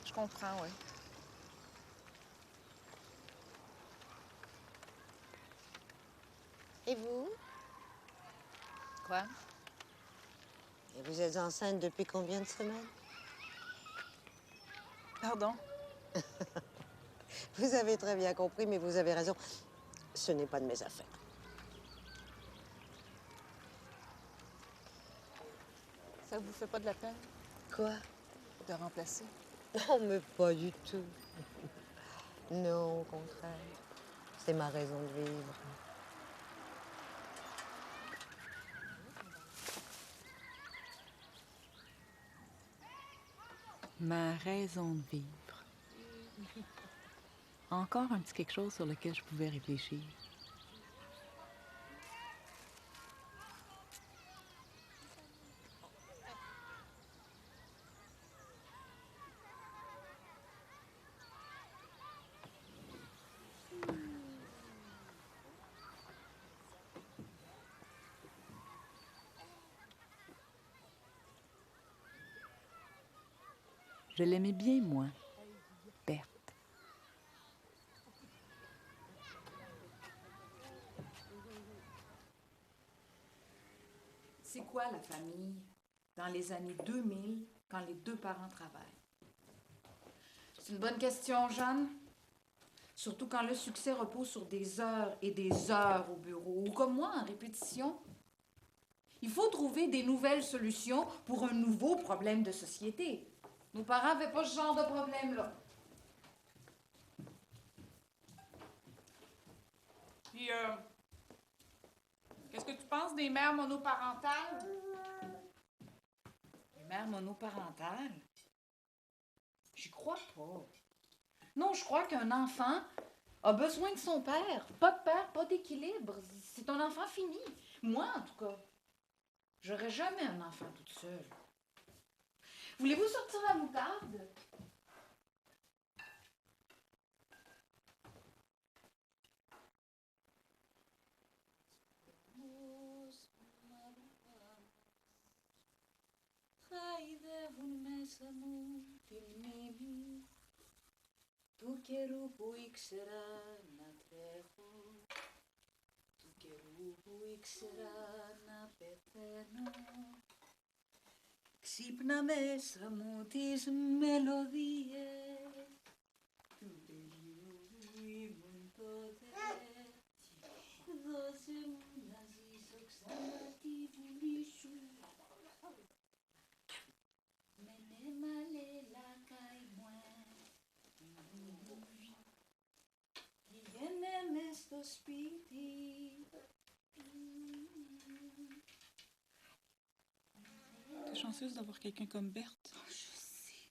Je comprends, oui. Et vous? Quoi? Et vous êtes enceinte depuis combien de semaines? Pardon? Vous avez très bien compris, mais vous avez raison. Ce n'est pas de mes affaires. Ça vous fait pas de la peine? Quoi? De remplacer? Non, mais pas du tout. Non, au contraire. C'est ma raison de vivre. Ma raison de vivre. Encore un petit quelque chose sur lequel je pouvais réfléchir. Je l'aimais bien, moi, Berthe. C'est quoi la famille dans les années 2000 quand les deux parents travaillent? C'est une bonne question, Jeanne. Surtout quand le succès repose sur des heures et des heures au bureau, ou comme moi, en répétition. Il faut trouver des nouvelles solutions pour un nouveau problème de société. Nos parents n'avaient pas ce genre de problème-là. Puis, qu'est-ce que tu penses des mères monoparentales? Les mères monoparentales? J'y crois pas. Non, je crois qu'un enfant a besoin de son père. Pas de père, pas d'équilibre. C'est un enfant fini. Moi, en tout cas, j'aurais jamais un enfant toute seule. Voulez-vous sortir la moutarde? Χαϊδεύουν μέσα μου τη μνήμη του καιρού που ήξερα να τρέχω, του καιρού που ήξερα να πεθαίνω. Ξύπνα μέσα μου τις μελωδίες του παιδιού που ήμουν τότε. Δώσε μου να ζήσω ξανά τη βουλή σου. Στο σπίτι. T'es chanceuse d'avoir quelqu'un comme Berthe. Oh, je sais.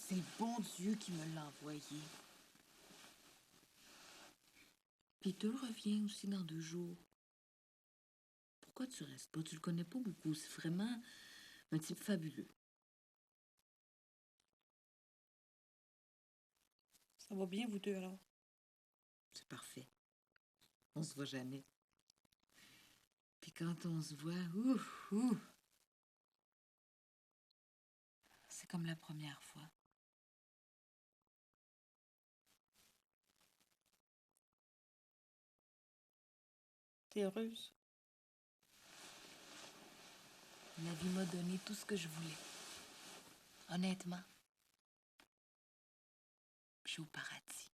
C'est bon Dieu qui me l'a envoyé. Peter revient aussi dans 2 jours. Pourquoi tu restes pas? Tu le connais pas beaucoup. C'est vraiment un type fabuleux. Ça va bien, vous deux, alors? C'est parfait. On se voit jamais. Puis quand on se voit, ouh, c'est comme la première fois. T'es heureuse? La vie m'a donné tout ce que je voulais. Honnêtement. Je suis au paradis.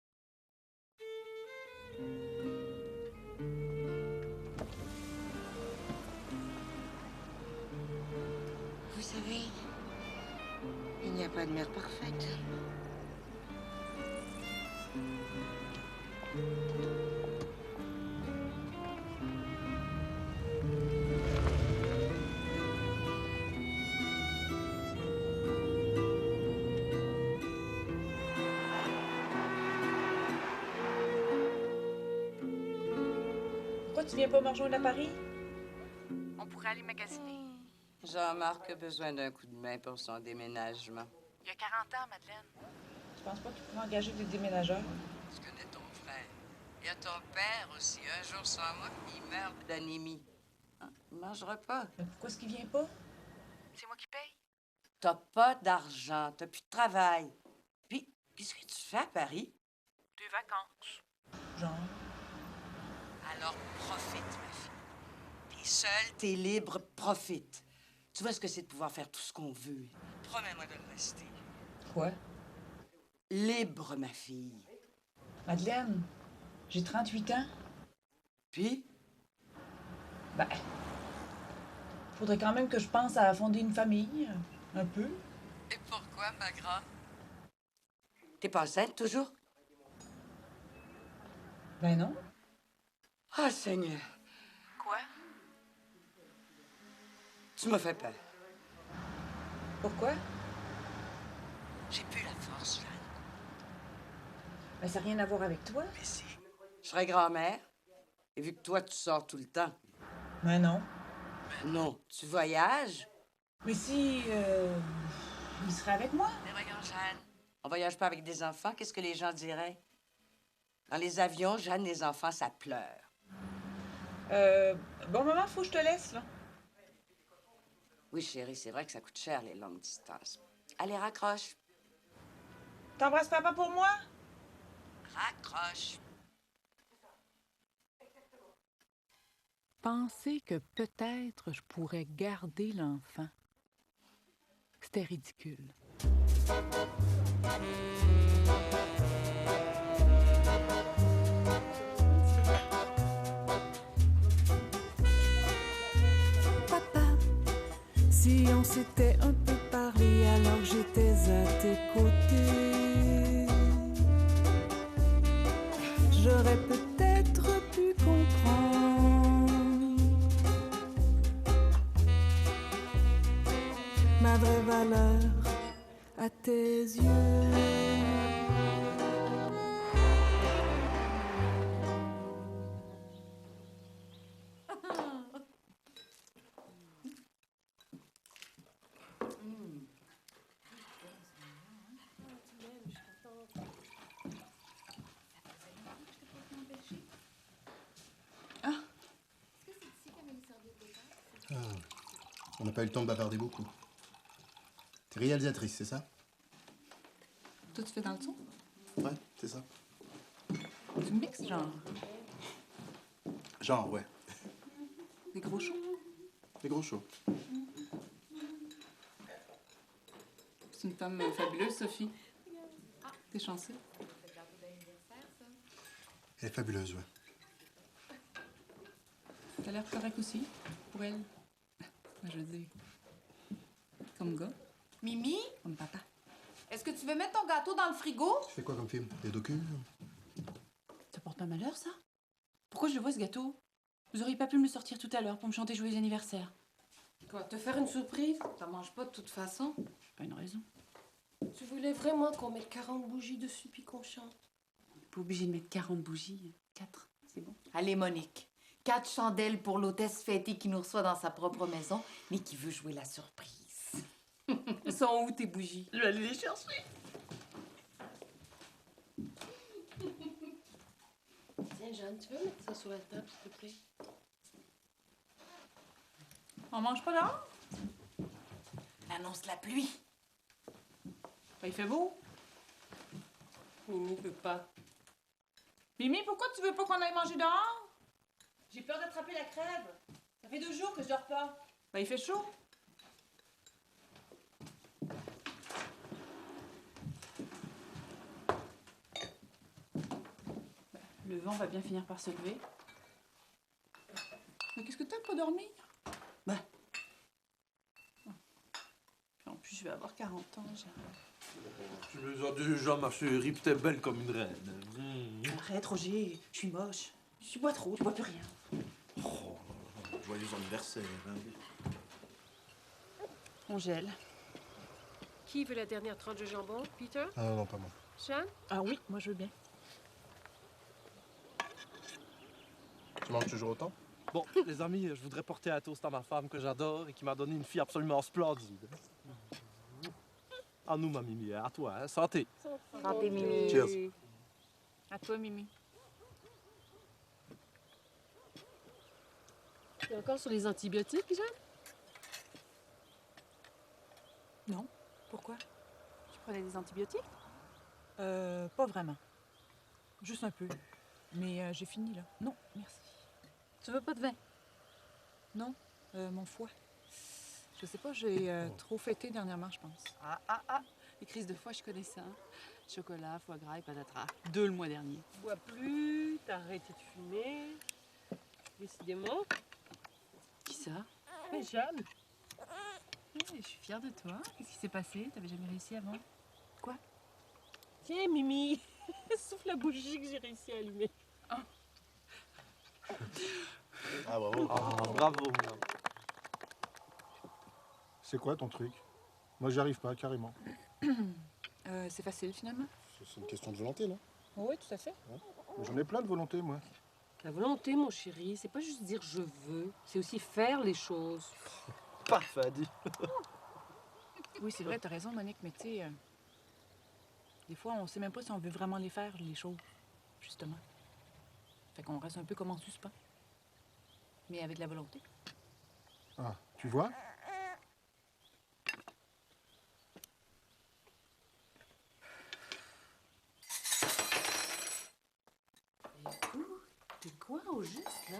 Vous savez, il n'y a pas de mère parfaite. Pourquoi tu viens pas me rejoindre à Paris? On pourrait aller magasiner. Jean-Marc a besoin d'un coup de main pour son déménagement. Il y a 40 ans, Madeleine. Tu penses pas que tu pourrais engager des déménageurs? Tu connais ton frère. Il y a ton père aussi. Un jour sans moi, il meurt d'anémie. Hein? Il mangera pas. Mais pourquoi est-ce qu'il vient pas? C'est moi qui paye. T'as pas d'argent, t'as plus de travail. Puis, qu'est-ce que tu fais à Paris? Des vacances. Genre? Alors, profite, ma fille. T'es seule, t'es libre, profite. Tu vois ce que c'est de pouvoir faire tout ce qu'on veut. Promets-moi de le rester. Quoi? Libre, ma fille. Madeleine, j'ai 38 ans. Puis? Ben, faudrait quand même que je pense à fonder une famille, un peu. Et pourquoi, ma grande? T'es pas enceinte, toujours? Ben non. Ah, Seigneur. Quoi? Tu m'as fait peur. Pourquoi? J'ai plus la force, Jeanne. Ben, ça n'a rien à voir avec toi. Mais si. Je serais grand-mère. Et vu que toi, tu sors tout le temps. Ben non. Non. Tu voyages? Mais si, il serait avec moi. Mais voyons, Jeanne. On voyage pas avec des enfants. Qu'est-ce que les gens diraient? Dans les avions, Jeanne, les enfants, ça pleure. Bon, maman, faut que je te laisse, là. Oui, chérie, c'est vrai que ça coûte cher, les longues distances. Allez, raccroche. T'embrasses papa pour moi? Raccroche. Penser que peut-être je pourrais garder l'enfant, c'était ridicule. Si on s'était un peu parlé alors que j'étais à tes côtés, j'aurais peut-être pu comprendre ma vraie valeur à tes yeux. On n'a pas eu le temps de bavarder beaucoup. T'es réalisatrice, c'est ça? Toi, tu fais dans le son? Ouais, c'est ça. Tu mixes, genre? Genre, ouais. Des gros shows? Des gros shows. C'est une femme fabuleuse, Sophie. T'es chanceux. Elle est fabuleuse, ouais. T'as l'air correct aussi, pour elle. Je veux dire, comme gars. Mimi? Comme papa. Est-ce que tu veux mettre ton gâteau dans le frigo? Tu fais quoi comme film? Des docus? Ça porte un malheur, ça? Pourquoi je le vois, ce gâteau? Vous auriez pas pu me le sortir tout à l'heure pour me chanter joyeux anniversaire. Quoi, te faire une surprise? T'en manges pas de toute façon? Pas une raison. Tu voulais vraiment qu'on mette 40 bougies dessus puis qu'on chante? Pas obligé de mettre 40 bougies. 4, c'est bon. Allez, Monique. 4 chandelles pour l'hôtesse fêtée qui nous reçoit dans sa propre maison, mais qui veut jouer la surprise. Elles sont où, tes bougies? Je vais aller les chercher. Tiens, Jeanne, tu veux mettre ça sur la table, s'il te plaît? On mange pas dehors? Annonce de la pluie. Ben, il fait beau. Mimi veut pas. Mimi, pourquoi tu veux pas qu'on aille manger dehors? J'ai peur d'attraper la crève. Ça fait 2 jours que je dors pas. Ben, il fait chaud. Ben, le vent va bien finir par se lever. Mais qu'est-ce que t'as pas dormi? Ben. Puis en plus, je vais avoir 40 ans, Jeanne. Tu les as déjà, ma chérie, pis t'es belle comme une reine. Arrête, Roger. Je suis moche. Tu bois trop, tu bois plus rien. Oh, joyeux anniversaire. Hein. On gèle. Qui veut la dernière tranche de jambon? Peter? Ah non, pas moi. Jeanne? Ah oui, moi je veux bien. Tu manges toujours autant? Bon, les amis, je voudrais porter un toast à ma femme que j'adore et qui m'a donné une fille absolument splendide. À nous, ma Mimi, à toi, hein. Santé. Santé, Mimi. Cheers. À toi, Mimi. T'es encore sur les antibiotiques, Jeanne? Non. Pourquoi? Tu prenais des antibiotiques? Pas vraiment. Juste un peu. Mais j'ai fini, là. Non, merci. Tu veux pas de vin? Non, mon foie. Je sais pas, j'ai trop fêté dernièrement, je pense. Ah. Les crises de foie, je connais ça. Hein. Chocolat, foie gras et patatras. 2 le mois dernier. Bois plus, t'as arrêté de fumer. Décidément. Qui ça? Mais Jeanne. Je suis fière de toi. Qu'est-ce qui s'est passé? T'avais jamais réussi avant? Quoi? Tiens, Mimi. Souffle la bougie que j'ai réussi à allumer. Ah, bravo. Ah, bravo. C'est quoi ton truc? Moi, j'y arrive pas, carrément. C'est facile, finalement. C'est une question de volonté, non? Oui, tout à fait. Ouais. Mais j'en ai plein de volonté, moi. La volonté, mon chéri, c'est pas juste dire je veux, c'est aussi faire les choses. Parfait, dit. Oui, c'est vrai, t'as raison, Monique, mais tu sais, des fois, on sait même pas si on veut vraiment les faire, les choses, justement. Fait qu'on reste un peu comme en suspens. Mais avec la volonté. Ah, tu vois? T'es quoi au juste, là?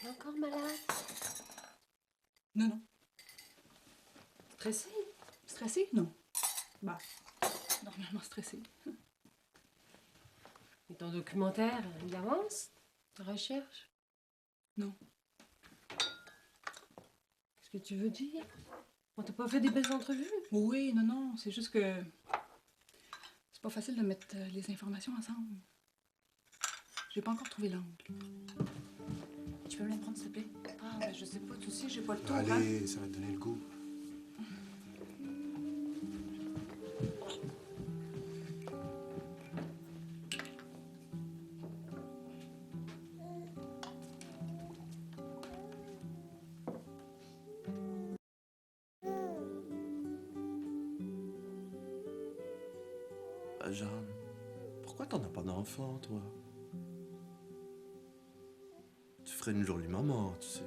T'es encore malade? Non. Stressé? Stressé? Non. Bah, normalement stressé. Et ton documentaire, il avance? Ta recherche? Non. Qu'est-ce que tu veux dire? On t'a pas fait des belles entrevues? Oui, non, c'est juste que c'est pas facile de mettre les informations ensemble. J'ai pas encore trouvé l'angle. Tu peux me les prendre, s'il te plaît? Ah, mais je sais pas, tu sais, j'ai pas le temps. Allez, ça va te donner le goût. Jeanne, pourquoi t'en as pas d'enfant, toi? Tu ferais une jolie maman, tu sais.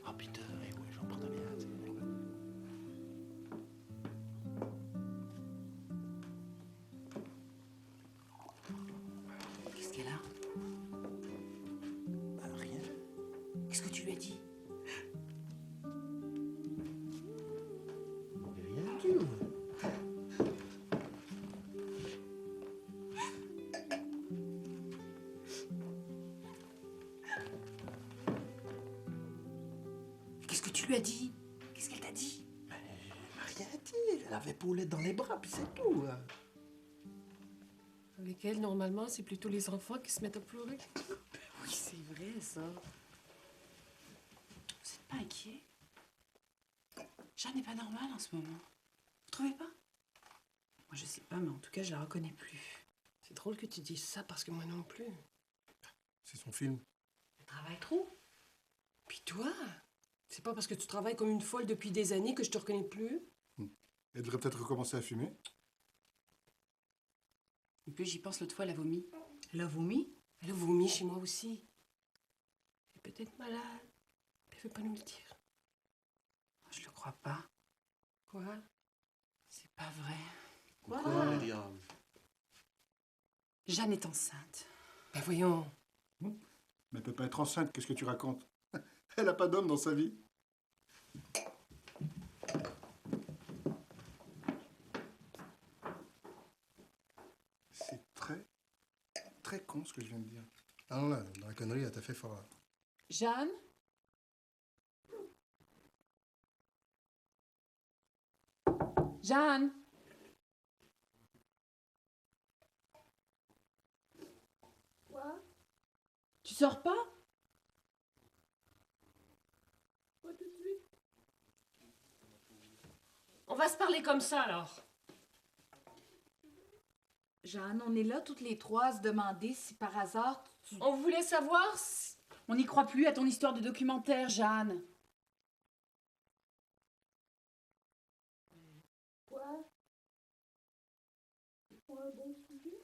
Ah, Peter, eh oui, j'en prends bien, tu sais. Qu'est-ce qu'elle a? Rien. Qu'est-ce que tu lui as dit? Rien du tout. Qu'est-ce que tu lui as dit? Qu'est-ce qu'elle t'a dit? Rien dit. Elle avait Paulette dans les bras, puis c'est tout. Hein. Avec elle, normalement, c'est plutôt les enfants qui se mettent à pleurer. Oui, c'est vrai, ça. Vous êtes pas inquiet? Jeanne n'est pas normale en ce moment. Vous trouvez pas? Moi, je sais pas, mais en tout cas, je la reconnais plus. C'est drôle que tu dises ça parce que moi non plus. C'est son film. Elle travaille trop. Puis toi, c'est pas parce que tu travailles comme une folle depuis des années que je te reconnais plus. Elle devrait peut-être recommencer à fumer. Et puis j'y pense l'autre fois, elle a vomi. Elle a vomi? Elle a vomi chez moi aussi. Elle est peut-être malade. Elle veut pas nous le dire. Je le crois pas. Quoi? C'est pas vrai. Quoi? Myriam? Jeanne est enceinte. Ben voyons. Mais elle peut pas être enceinte, qu'est-ce que tu racontes? Elle a pas d'homme dans sa vie. C'est très con ce que je viens de dire. Ah non, là, dans la connerie, elle t'a fait fort. Là. Jeanne? Jeanne? Quoi? Tu sors pas? Pas tout de suite. On va se parler comme ça, alors. Jeanne, on est là toutes les trois à se demander si par hasard... On voulait savoir si... On n'y croit plus à ton histoire de documentaire, Jeanne. Quoi? Pour un bon sujet?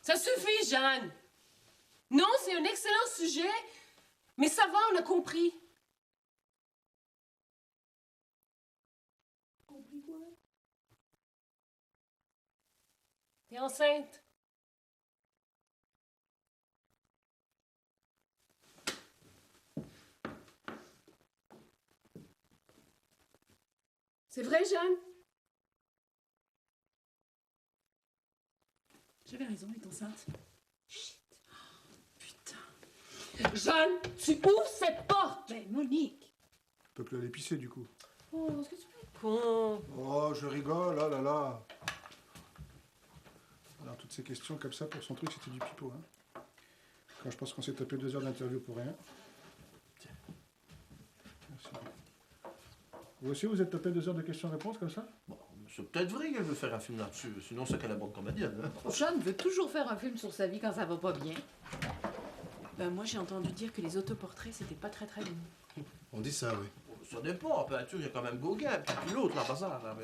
Ça suffit, Jeanne! Non, c'est un excellent sujet, mais ça va, on a compris. Compris quoi? T'es enceinte? C'est vrai, Jeanne? J'avais raison, elle est enceinte. Chut. Putain. Jeanne, tu ouvres cette porte! Mais Monique! Elle peut plus aller pisser, du coup. Oh, est-ce que tu es con? Oh, je rigole, oh là là. Alors, toutes ces questions comme ça, pour son truc, c'était du pipeau, hein. Quand je pense qu'on s'est tapé 2 heures d'interview pour rien. Tiens. Merci. Vous aussi, vous êtes tapé 2 heures de questions-réponses comme ça? Bon, c'est peut-être vrai qu'elle veut faire un film là-dessus, sinon c'est qu'elle est bonne comédienne. Hein. Jeanne veut toujours faire un film sur sa vie quand ça va pas bien. Ben, moi, j'ai entendu dire que les autoportraits, c'était pas très très bon. On dit ça, oui. Ça dépend, en peinture, il y a quand même Gauguin, puis l'autre, là, bazar. Là,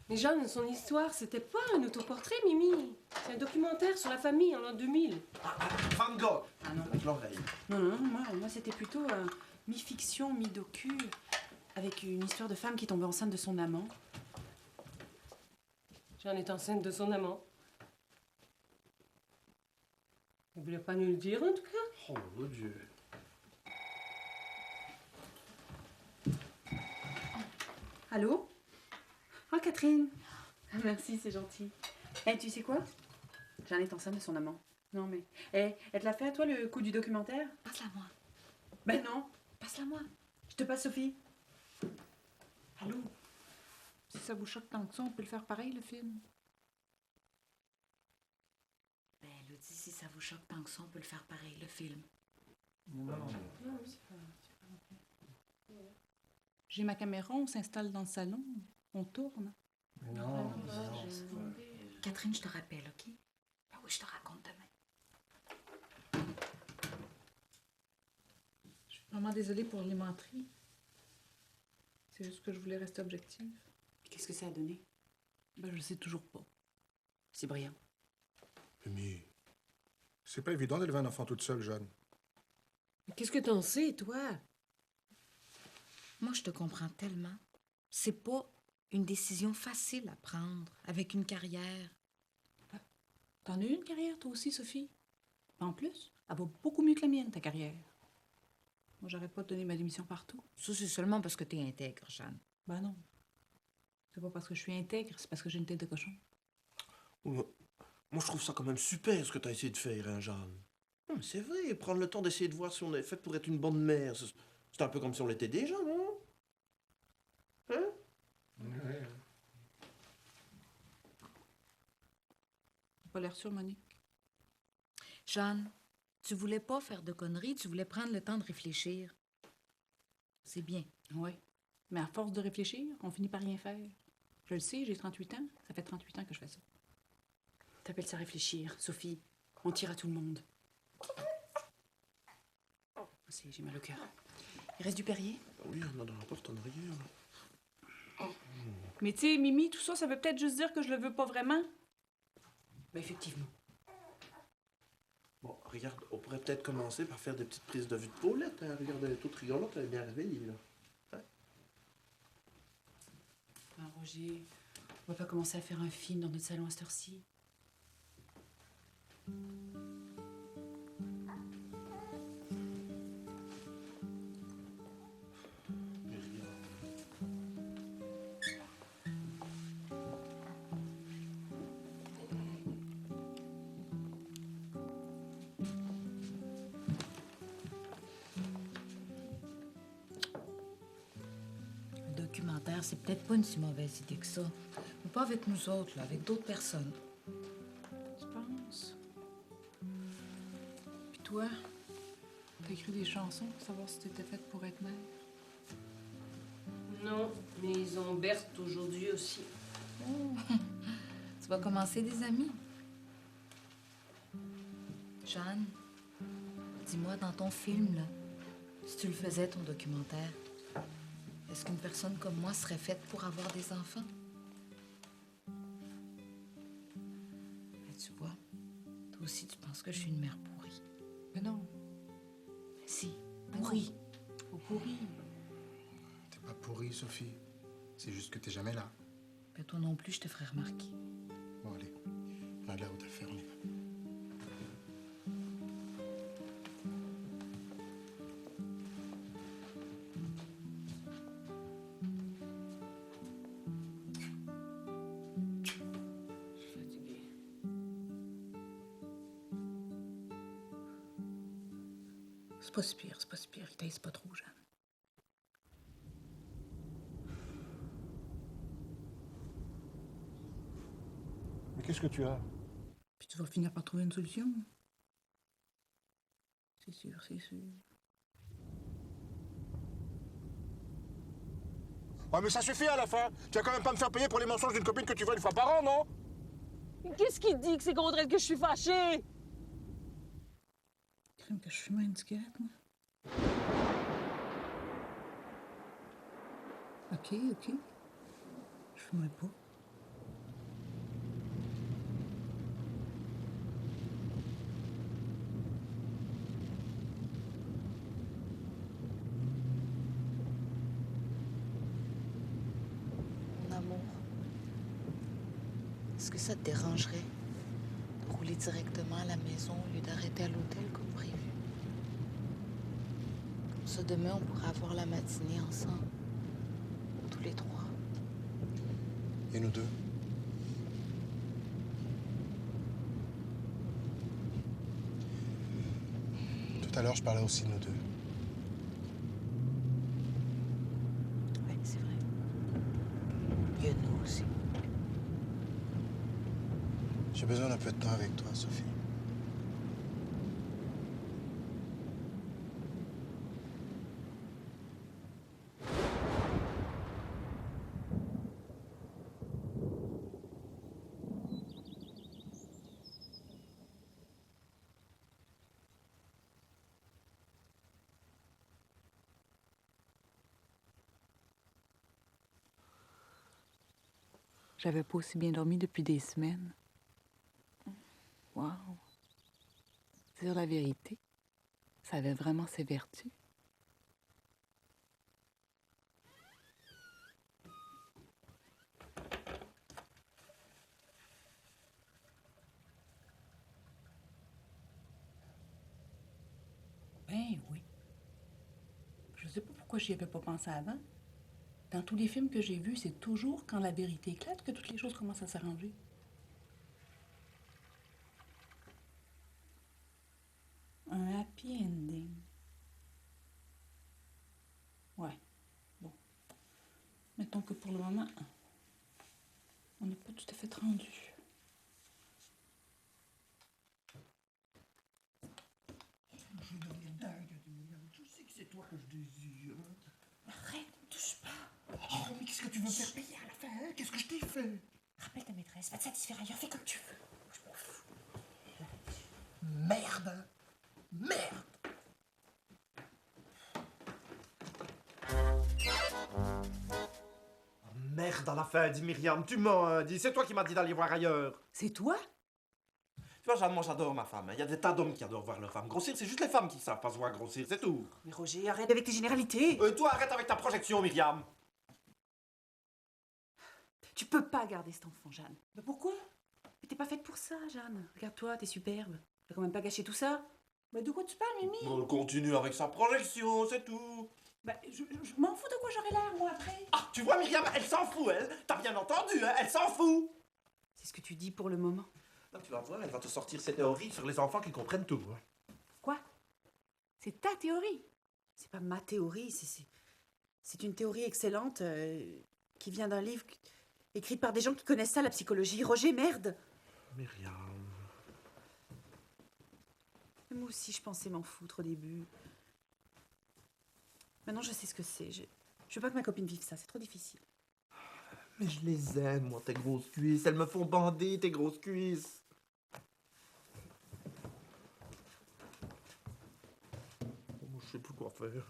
Mais Jeanne, son histoire, c'était pas un autoportrait, Mimi. C'est un documentaire sur la famille en l'an 2000. Van Gogh! Ah non. Avec l'oreille. Non, moi c'était plutôt mi-fiction, mi-docu, avec une histoire de femme qui tombait enceinte de son amant. Jeanne est enceinte de son amant. Il voulait pas nous le dire, en tout cas. Oh, mon Dieu. Allô? Oh, Catherine. Merci, c'est gentil. Eh, tu sais quoi? Jeanne est enceinte de son amant. Non, mais... Eh, elle te l'a fait à toi, le coup du documentaire? Passe-la moi. Ben non. Passe-la moi. Je te passe Sophie. Allô? Si ça vous choque tant que ça, on peut le faire pareil, le film. Ben, elle dit si ça vous choque tant que ça, on peut le faire pareil, le film. Non. J'ai ma caméra, on s'installe dans le salon, on tourne. Mais non. Catherine, je te rappelle, OK? Ben oui, je te raconte demain. Je suis vraiment désolée pour les menteries. C'est juste que je voulais rester objective. Qu'est-ce que ça a donné? Ben, je sais toujours pas. C'est brillant. Mais c'est pas évident d'élever un enfant toute seule, Jeanne. Qu'est-ce que t'en sais, toi? Moi, je te comprends tellement. C'est pas une décision facile à prendre avec une carrière. T'en as eu une carrière, toi aussi, Sophie? En plus, elle va beaucoup mieux que la mienne, ta carrière. Moi, j'arrête pas de donner ma démission partout. Ça, c'est seulement parce que t'es intègre, Jeanne. Ben non. C'est pas parce que je suis intègre, c'est parce que j'ai une tête de cochon. Moi, je trouve ça quand même super ce que tu as essayé de faire, hein, Jeanne. Non, mais c'est vrai, prendre le temps d'essayer de voir si on est fait pour être une bonne mère. C'est un peu comme si on l'était déjà, non? Hein? Ouais. T'as pas l'air sûre, Monique. Jeanne, tu voulais pas faire de conneries, tu voulais prendre le temps de réfléchir. C'est bien. Oui. Mais à force de réfléchir, on finit par rien faire. Je le sais, j'ai 38 ans. Ça fait 38 ans que je fais ça. T'appelles ça réfléchir, Sophie. On tire à tout le monde. J'ai mal au cœur. Il reste du Perrier? Oui, on a dans la porte en arrière. Mais tu sais, Mimi, tout ça, ça veut peut-être juste dire que je le veux pas vraiment. Ben, effectivement. Bon, regarde, on pourrait peut-être commencer par faire des petites prises de vue de Paulette. Hein? Regarde, elle est toute rigolote, elle est bien réveillée, là. Hein? Ah, Roger, on va pas commencer à faire un film dans notre salon à cette heure-ci. C'est peut-être pas une si mauvaise idée que ça. Mais pas avec nous autres, là, avec d'autres personnes. Tu penses? Puis toi, t'as écrit des chansons pour savoir si t'étais faite pour être mère? Non, mais ils ont Berthe aujourd'hui aussi. Oh. Tu vas commencer des amis. Jeanne, dis-moi, dans ton film, là, si tu le faisais, ton documentaire, est-ce qu'une personne comme moi serait faite pour avoir des enfants? Mais tu vois, toi aussi, tu penses que je suis une mère pourrie. Mais non. Mais si, pourrie. Pas pourrie. T'es pas pourrie, Sophie. C'est juste que t'es jamais là. Mais toi non plus, je te ferai remarquer. Bon, allez. On a de la route à faire, on y va. C'est pas si pire, c'est pas si pire. Il taise pas trop, Jeanne. Mais qu'est-ce que tu as? Puis tu vas finir par trouver une solution. C'est sûr, c'est sûr. Ouais, mais ça suffit à la fin. Tu vas quand même pas me faire payer pour les mensonges d'une copine que tu vois une fois par an, non? Qu'est-ce qu'il dit que c'est contre elle que je suis fâchée? Crime que je fume une cigarette, moi. OK. Je fumerai pas. Mon amour, est-ce que ça te dérangerait de rouler directement à la maison au lieu d'arrêter à l'hôtel comme prévu? Comme ça, demain, on pourra avoir la matinée ensemble. Tous les trois. Et nous deux? Tout à l'heure, je parlais aussi de nous deux. Oui, c'est vrai. Il y a nous aussi. J'ai besoin d'un peu de temps avec toi, Sophie. J'avais pas aussi bien dormi depuis des semaines. Wow. Dire la vérité, ça avait vraiment ses vertus. Ben oui. Je sais pas pourquoi j'y avais pas pensé avant. Dans tous les films que j'ai vus, c'est toujours quand la vérité éclate que toutes les choses commencent à s'arranger. Un happy ending. Ouais. Bon. Mettons que pour le moment, on n'est pas tout à fait rendu. Je sais que c'est toi que je désire. Arrête, ne touche pas. Oh, mais qu'est-ce que tu veux me faire payer à la fin, hein? Qu'est-ce que je t'ai fait? Rappelle ta maîtresse, va te satisfaire ailleurs, fais comme tu veux. Je m'en fous. Merde! Merde! Oh Merde à la fin, dit Myriam. Tu mens, hein, dis. C'est toi qui m'as dit d'aller voir ailleurs. C'est toi? Tu vois, Jeanne, moi j'adore ma femme. Il y a des tas d'hommes qui adorent voir leur femme grossir. C'est juste les femmes qui savent pas se voir grossir, c'est tout. Mais Roger, arrête avec tes généralités. Toi, arrête avec ta projection, Myriam. Tu peux pas garder cet enfant, Jeanne. Mais pourquoi? Mais t'es pas faite pour ça, Jeanne. Regarde-toi, t'es superbe. T'as quand même pas gâché tout ça. Mais de quoi tu parles, Mimi? On continue avec sa projection, c'est tout. Bah, je m'en fous de quoi j'aurai l'air, moi, après. Ah, tu vois, Myriam, elle s'en fout, elle. T'as bien entendu, hein, elle s'en fout. C'est ce que tu dis pour le moment. Non, tu vas voir, elle va te sortir ses théories sur les enfants qui comprennent tout. Hein. Quoi? C'est ta théorie? C'est pas ma théorie, c'est une théorie excellente qui vient d'un livre écrit par des gens qui connaissent ça, la psychologie. Roger, merde! Myriam... Moi aussi, je pensais m'en foutre au début. Maintenant, je sais ce que c'est. Je veux pas que ma copine vive ça, c'est trop difficile. Mais je les aime, moi, tes grosses cuisses. Elles me font bander, tes grosses cuisses. Oh, je sais plus quoi faire.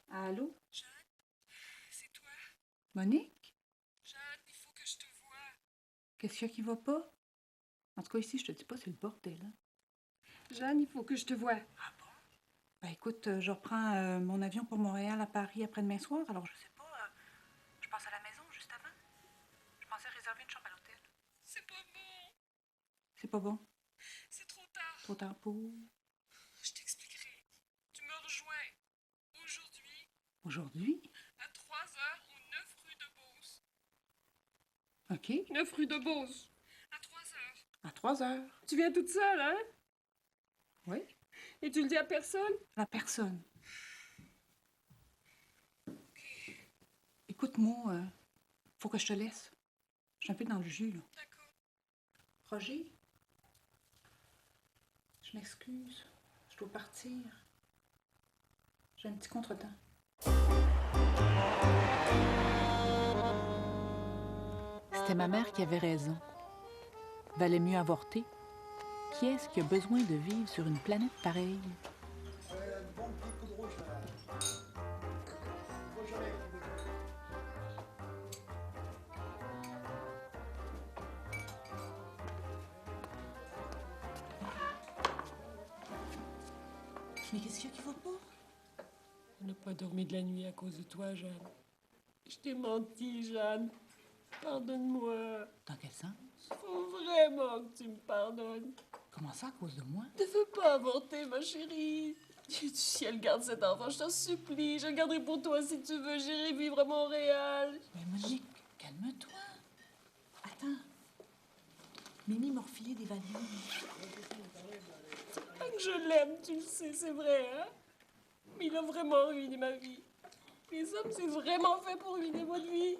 Allô? Jeanne, c'est toi? Monique? Jeanne, il faut que je te voie. Qu'est-ce qu'il y a qui va pas? En tout cas, ici, je te dis pas, c'est le bordel. Hein? Jeanne, il faut que je te voie. Ah bon? Ben écoute, je reprends mon avion pour Montréal à Paris après-demain soir, alors je sais pas. Je passe à la maison juste avant. Je pensais réserver une chambre à l'hôtel. C'est pas bon. C'est pas bon? C'est trop tard. Trop tard pour... Je t'expliquerai. Tu me rejoins aujourd'hui Aujourd'hui? à 3h au 9 rue de Beauce. OK. 9 rue de Beauce. À 3h. À 3h. Tu viens toute seule, hein? Oui. Et tu le dis à personne? À personne. Écoute-moi, faut que je te laisse. Je suis un peu dans le jus, là. D'accord. Roger? Je m'excuse. Je dois partir. J'ai un petit contretemps. C'était ma mère qui avait raison. Valait mieux avorter. Qui est-ce qui a besoin de vivre sur une planète pareille? Mais qu'est-ce qu'il y a qui va pas? On n'a pas dormi de la nuit à cause de toi, Jeanne. Je t'ai menti, Jeanne. Pardonne-moi. Dans quel sens? Faut vraiment que tu me pardonnes. Comment ça, à cause de moi? Ne veux pas avorter, ma chérie. Dieu du ciel, garde cet enfant, je t'en supplie. Je le garderai pour toi si tu veux. J'irai vivre à Montréal. Mais Monique, calme-toi. Attends. Mimi m'a refilé des valises. C'est pas que je l'aime, tu le sais, c'est vrai, hein? Mais il a vraiment ruiné ma vie. Les hommes, c'est vraiment fait pour ruiner votre vie.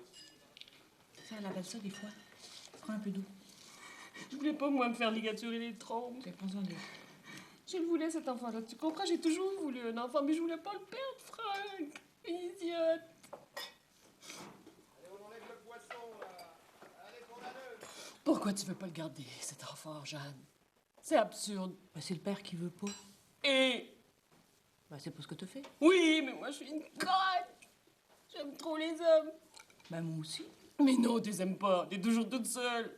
Ça, elle appelle ça des fois. Prends un peu d'eau. Je voulais pas, moi, me faire ligaturer les trompes. Prends-en deux. Je le voulais, cet enfant-là. Tu comprends? J'ai toujours voulu un enfant, mais je voulais pas le perdre, Franck. Idiote. Pourquoi tu veux pas le garder, cet enfant, Jeanne? C'est absurde. Ben, c'est le père qui veut pas. Et? Ben, c'est pas ce que t'as fait. Oui, mais moi, je suis une conne. J'aime trop les hommes. Ben, moi aussi. Mais non, tu les aimes pas. T'es toujours toute seule.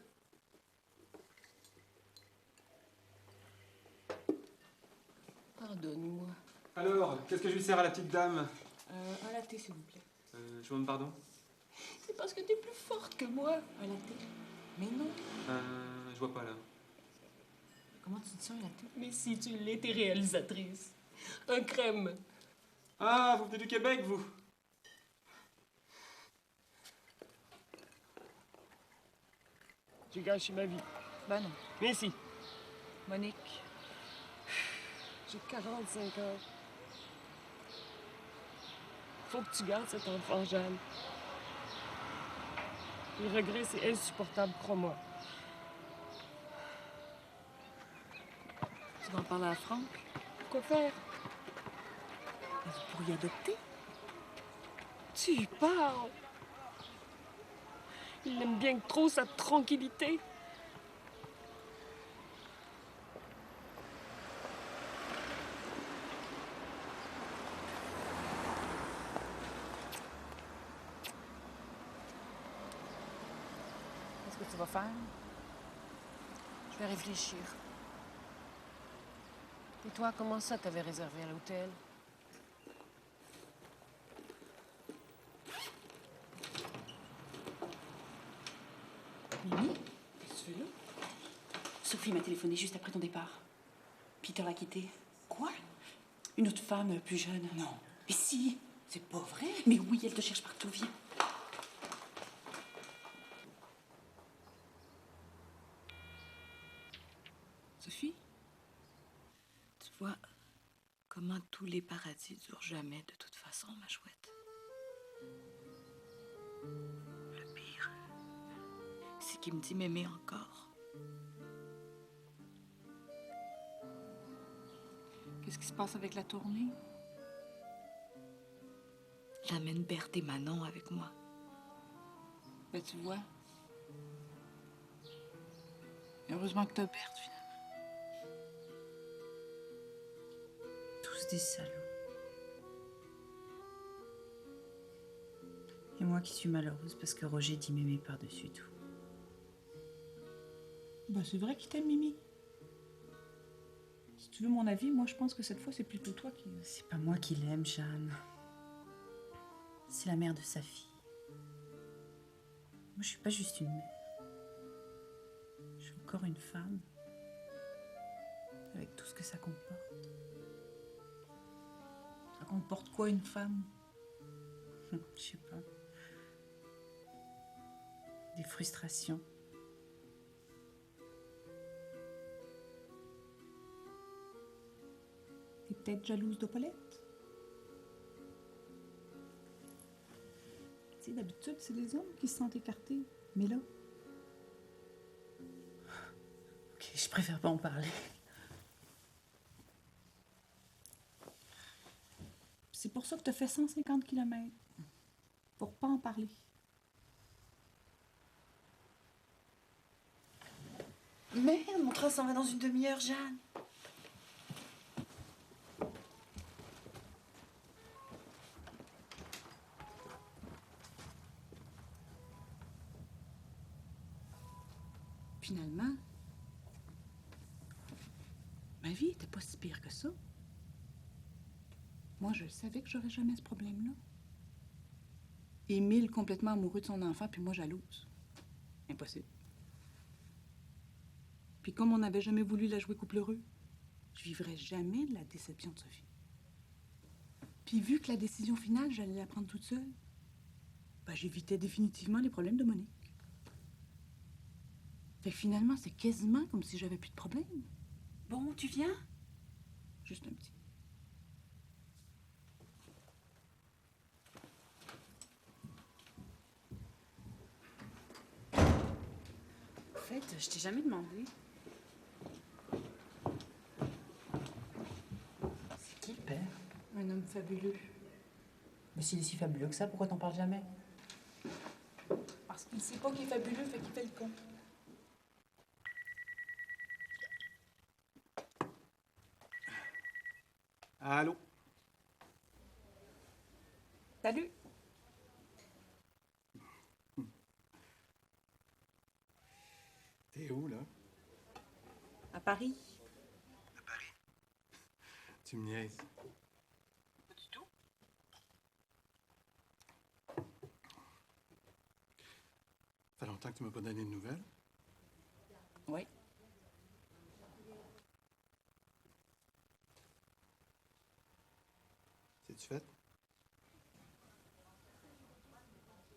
Pardonne-moi. Alors, qu'est-ce que je lui sers à la petite dame? Un latte, s'il vous plaît. Je vous demande pardon? C'est parce que t'es plus forte que moi. Un latte. Mais non. Je vois pas là. Comment tu dis ça, un latte? Mais si tu l'es, t'es réalisatrice. Un crème. Ah, vous venez du Québec, vous? Tu gâches ma vie. Ben non. Mais si. Monique. J'ai 45 ans. Faut que tu gardes cet enfant, Jeanne. Le regret, c'est insupportable, crois-moi. Tu vas en parler à Franck? Quoi faire? Ben, vous pourriez adopter. Tu y parles. Il aime bien que trop sa tranquillité. tu vas faire? Je vais réfléchir. Et toi, comment ça t'avais réservé à l'hôtel? Mimi, qu'est-ce que tu fais là? Sophie m'a téléphoné juste après ton départ. Peter l'a quitté. Quoi? Une autre femme plus jeune. Non. Mais si! C'est pas vrai? Mais oui, elle te cherche partout, viens. Sophie? Tu vois comment tous les paradis durent jamais de toute façon, ma chouette. Le pire, c'est qu'il me dit m'aimer encore. Qu'est-ce qui se passe avec la tournée? J'amène Berthe et Manon avec moi. Ben, tu vois. Heureusement que t'as Berthe, finalement. Tous des salauds. Et moi qui suis malheureuse parce que Roger dit m'aimer par-dessus tout. Ben, c'est vrai qu'il t'aime, Mimi. Si tu veux mon avis, moi, je pense que cette fois, c'est plutôt toi qui... C'est pas moi qui l'aime, Jeanne. C'est la mère de sa fille. Moi, je suis pas juste une mère. Je suis encore une femme. Avec tout ce que ça comporte. Ça comporte quoi, une femme? Je sais pas. Des frustrations. T'es peut-être jalouse de Paulette? Tu sais, d'habitude, c'est les hommes qui se sentent écartés. Mais là... Ok, je préfère pas en parler. C'est pour ça que t'as fait 150 km. Pour pas en parler. Merde, mon train s'en va dans une demi-heure, Jeanne. Finalement, ma vie était pas si pire que ça. Moi, je savais que j'aurais jamais ce problème-là. Émile complètement amoureux de son enfant, puis moi jalouse. Impossible. Puis comme on n'avait jamais voulu la jouer couple heureux, je vivrais jamais la déception de Sophie. Puis vu que la décision finale, j'allais la prendre toute seule, ben, j'évitais définitivement les problèmes de Monique. Fait que finalement, c'est quasiment comme si j'avais plus de problème. Bon, tu viens? Juste un petit. En fait, je t'ai jamais demandé. C'est qui le père? Un homme fabuleux. Mais s'il est si fabuleux que ça, pourquoi t'en parles jamais? Parce qu'il sait pas qu'il est fabuleux, fait qu'il fait le con. Allô? Salut! T'es où, là? À Paris. Tu me niaises. Pas du tout. Ça fait longtemps que tu m'as pas donné de nouvelles. Oui. C'est-tu fait?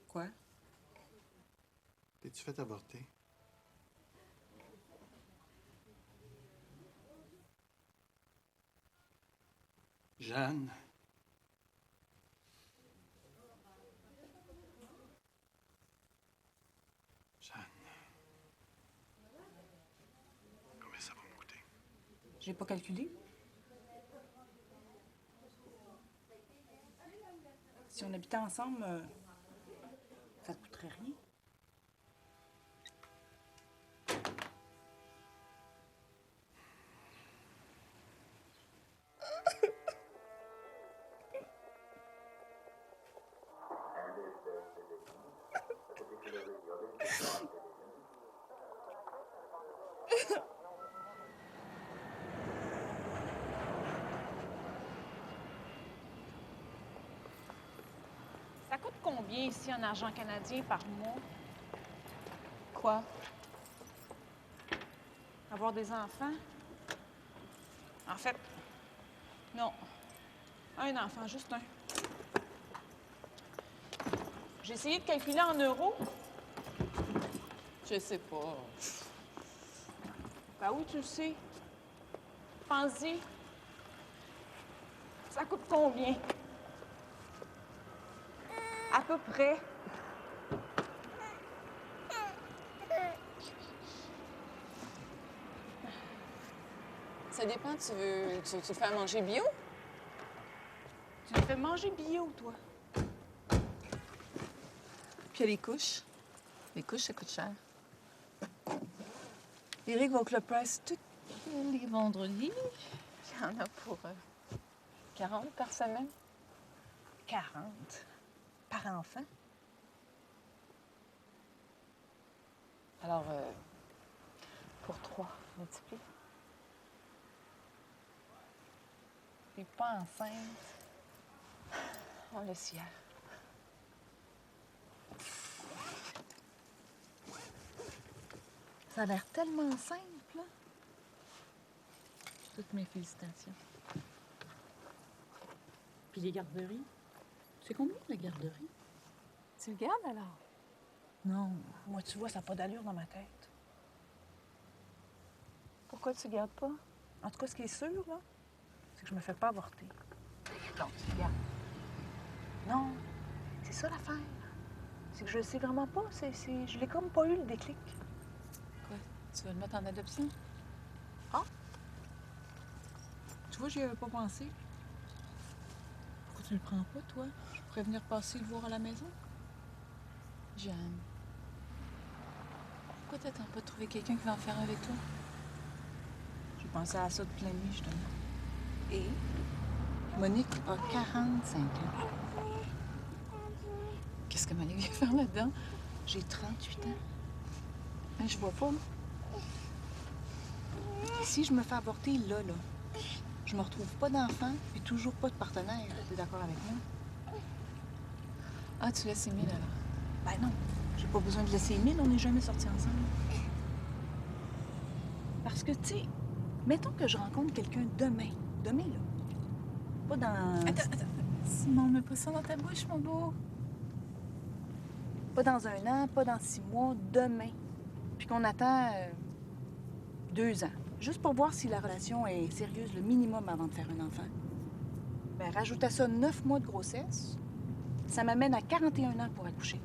Quoi? T'es-tu fait avorter? Jeanne? Jeanne? Combien ça va me coûter? J'ai pas calculé. Si on habitait ensemble, ça te coûterait rien. Ça coûte combien ici en argent canadien par mois? Quoi? Avoir des enfants? En fait, non. Un enfant, juste un. J'ai essayé de calculer en euros. Je sais pas. Ben oui, tu le sais. Pense-y. Ça coûte combien? À peu près. Ça dépend, tu fais à manger bio? Tu me fais manger bio, toi. Puis il y a les couches. Les couches, ça coûte cher. Éric va au Club Price tous les vendredis. Il y en a pour 40 par semaine. 40 par enfant? Alors, pour 3, multiplie. Puis pas enceinte. On le ciel. Ça a l'air tellement simple, là. Toutes mes félicitations. Puis les garderies? C'est combien, la garderie? Tu le gardes, alors? Non, moi, tu vois, ça n'a pas d'allure dans ma tête. Pourquoi tu gardes pas? En tout cas, ce qui est sûr, là, c'est que je me fais pas avorter. Non, tu le gardes. Non, c'est ça l'affaire. C'est que je le sais vraiment pas. Je l'ai comme pas eu, le déclic. Quoi? Tu vas le mettre en adoption? Ah? Tu vois, j'y avais pas pensé. Pourquoi tu le prends pas, toi? Je pourrais venir passer le voir à la maison. Jeanne, pourquoi t'attends pas de trouver quelqu'un qui va en faire avec toi? J'ai pensé à ça de plein nuit, justement. Et? Monique a 45 ans. Qu'est-ce que Monique vient faire là-dedans? J'ai 38 ans. Hein, je vois pas. Si je me fais avorter là, je me retrouve pas d'enfant et toujours pas de partenaire. T'es d'accord avec moi? Ah, tu laisses Émile, alors? Ben non, j'ai pas besoin de laisser Émile, on n'est jamais sortis ensemble. Parce que, tu sais, mettons que je rencontre quelqu'un demain. Demain, là. Pas dans... Attends. Simon, mets pas ça dans ta bouche, mon beau. Pas dans 1 an, pas dans 6 mois, demain. Puis qu'on attend 2 ans. Juste pour voir si la relation est sérieuse, le minimum avant de faire un enfant. Ben, rajoute à ça 9 mois de grossesse. Ça m'amène à 41 ans pour accoucher.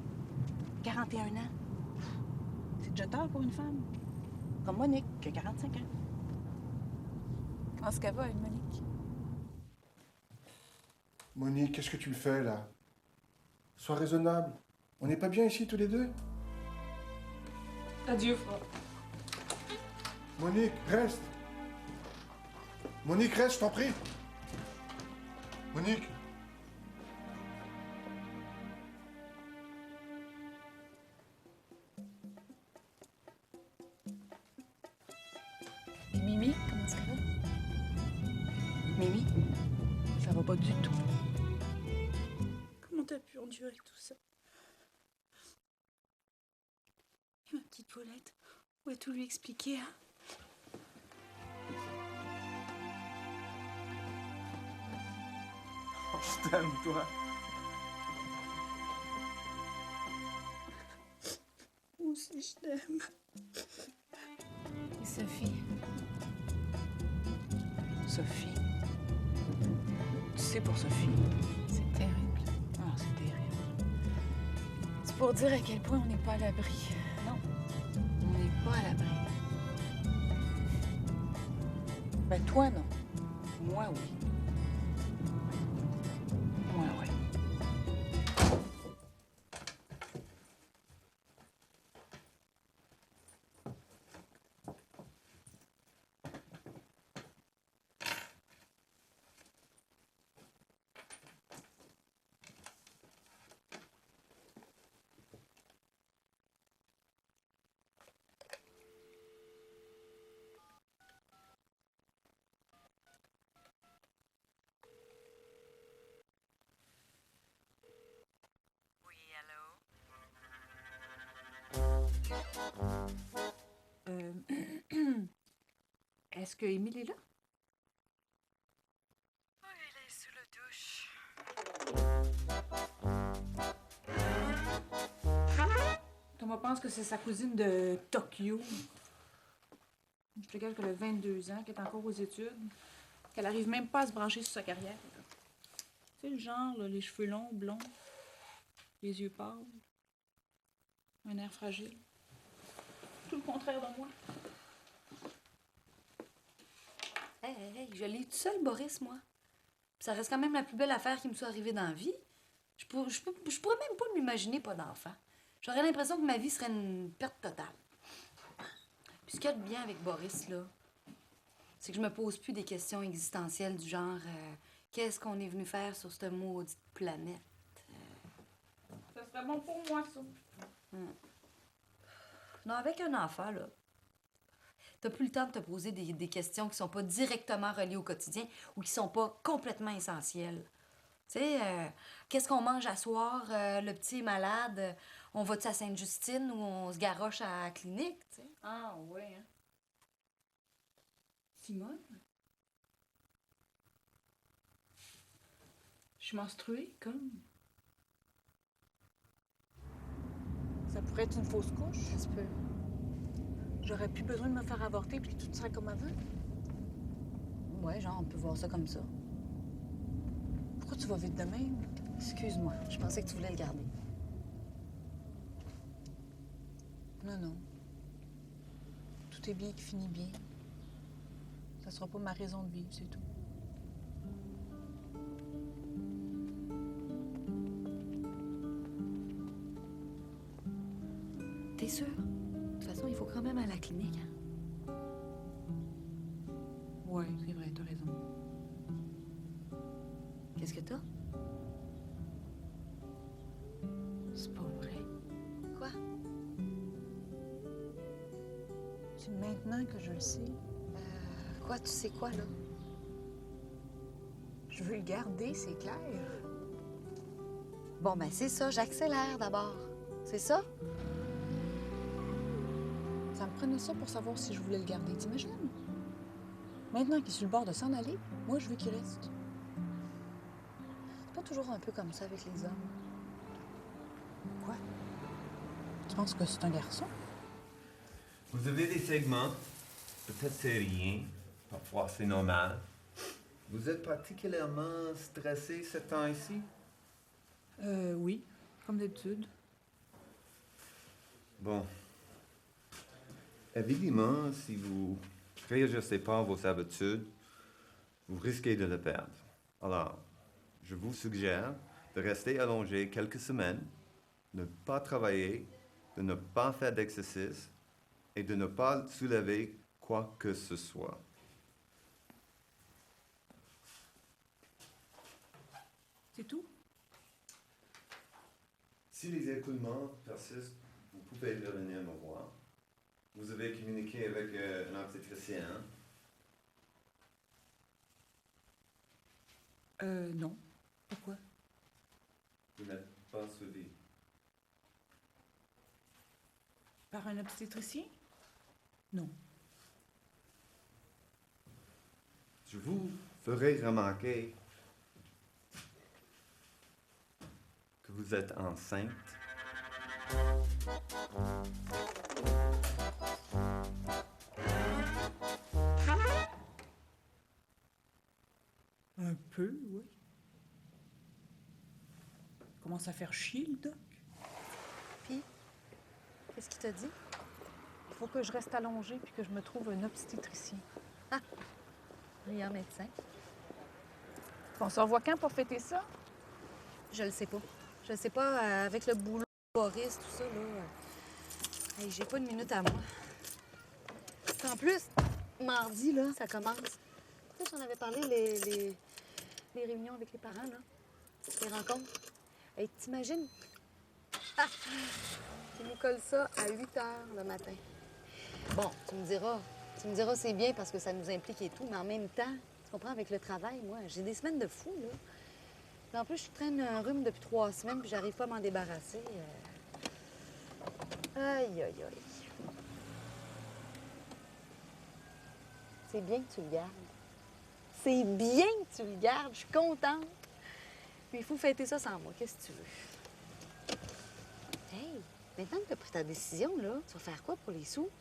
41 ans. C'est déjà tard pour une femme. Comme Monique, qui a 45 ans. Comment est-ce qu'elle va, elle, Monique? Monique, qu'est-ce que tu me fais, là? Sois raisonnable. On n'est pas bien ici, tous les deux? Adieu, Fra. Monique, reste. Monique, reste, je t'en prie. Monique. Et Mimi, comment est-ce qu'elle va? Mimi, ça va pas du tout. Comment t'as pu endurer tout ça? Et ma petite Paulette, on va tout lui expliquer, hein? Oh, je t'aime, toi. Moi aussi, je t'aime. Et Sophie? Sophie. Tu sais, pour Sophie, C'est terrible. ah, c'est terrible. C'est pour dire à quel point on n'est pas à l'abri. Non, on n'est pas à l'abri. Ben, toi, non. Moi, oui. Moi, oui. Est-ce que Émile est là? Oui, elle est sous la douche. Thomas pense que c'est sa cousine de Tokyo. Je te qu'elle a 22 ans, qu'elle est encore aux études, qu'elle arrive même pas à se brancher sur sa carrière. Tu sais, le genre, là, les cheveux longs, blonds, les yeux pâles, un air fragile. Tout le contraire de moi. Hey, je l'ai tout seul, Boris, moi. Puis ça reste quand même la plus belle affaire qui me soit arrivée dans la vie. Je pourrais même pas m'imaginer pas d'enfant. J'aurais l'impression que ma vie serait une perte totale. Puis ce qu'il y a de bien avec Boris, là, c'est que je me pose plus des questions existentielles du genre qu'est-ce qu'on est venu faire sur cette maudite planète? Ça serait bon pour moi, ça. Non, avec un enfant, là, t'as plus le temps de te poser des questions qui sont pas directement reliées au quotidien ou qui sont pas complètement essentielles. Tu sais, qu'est-ce qu'on mange à soir? Le petit est malade, on va-tu à Sainte-Justine ou on se garoche à la clinique, tu sais? Ah, ouais, hein. Simone? Je suis menstruée, comme. Ça pourrait être une fausse couche? Ça se peut. J'aurais plus besoin de me faire avorter puis tout serait comme avant? Ouais, genre, on peut voir ça comme ça. Pourquoi tu vas vite de même? Excuse-moi, je pensais que tu voulais le garder. Non, non. Tout est bien qui finit bien. Ça sera pas ma raison de vivre, c'est tout. T'es sûre? De toute façon, il faut quand même aller à la clinique. Hein? Ouais, c'est vrai, t'as raison. Qu'est-ce que t'as? C'est pas vrai. Quoi? C'est maintenant que je le sais. Quoi? Tu sais quoi, là? Je veux le garder, c'est clair. Bon, ben c'est ça, j'accélère d'abord. C'est ça? Ça me prenait ça pour savoir si je voulais le garder, t'imagines? Maintenant qu'il est sur le bord de s'en aller, moi, je veux qu'il reste. C'est pas toujours un peu comme ça avec les hommes. Quoi? Tu penses que c'est un garçon? Vous avez des segments. Peut-être c'est rien. Parfois c'est normal. Vous êtes particulièrement stressé ce temps-ci? Oui, comme d'habitude. Bon. Évidemment, si vous ne réajustez pas à vos habitudes, vous risquez de le perdre. Alors, je vous suggère de rester allongé quelques semaines, de ne pas travailler, de ne pas faire d'exercice et de ne pas soulever quoi que ce soit. C'est tout? Si les écoulements persistent, vous pouvez revenir me voir. Vous avez communiqué avec un obstétricien, hein? Non. Pourquoi? Vous n'êtes pas suivi. Par un obstétricien? Non. Je vous ferai remarquer que vous êtes enceinte. Un peu, oui. Commence à faire chier, le doc. Puis, qu'est-ce qu'il t'a dit? Il faut que je reste allongée puis que je me trouve un obstétricien. Ah! Brillant médecin. On se revoit quand pour fêter ça? Je le sais pas. Je le sais pas, avec le boulot, Boris, tout ça, là. Hey, j'ai pas une minute à moi. En plus, mardi, là, ça commence. Tu sais, j'en avais parlé, les réunions avec les parents, là. Les rencontres. Hey, t'imagines? Ah! Ils nous collent ça à 8 heures le matin. Bon, tu me diras, c'est bien parce que ça nous implique et tout, mais en même temps, tu comprends, avec le travail, moi, j'ai des semaines de fou, là. Puis en plus, je traîne un rhume depuis 3 semaines, puis j'arrive pas à m'en débarrasser. Aïe, aïe, aïe. C'est bien que tu le gardes. C'est bien que tu le gardes. Je suis contente. Puis il faut fêter ça sans moi. Qu'est-ce que tu veux? Hey, maintenant que tu as pris ta décision, là, tu vas faire quoi pour les sous?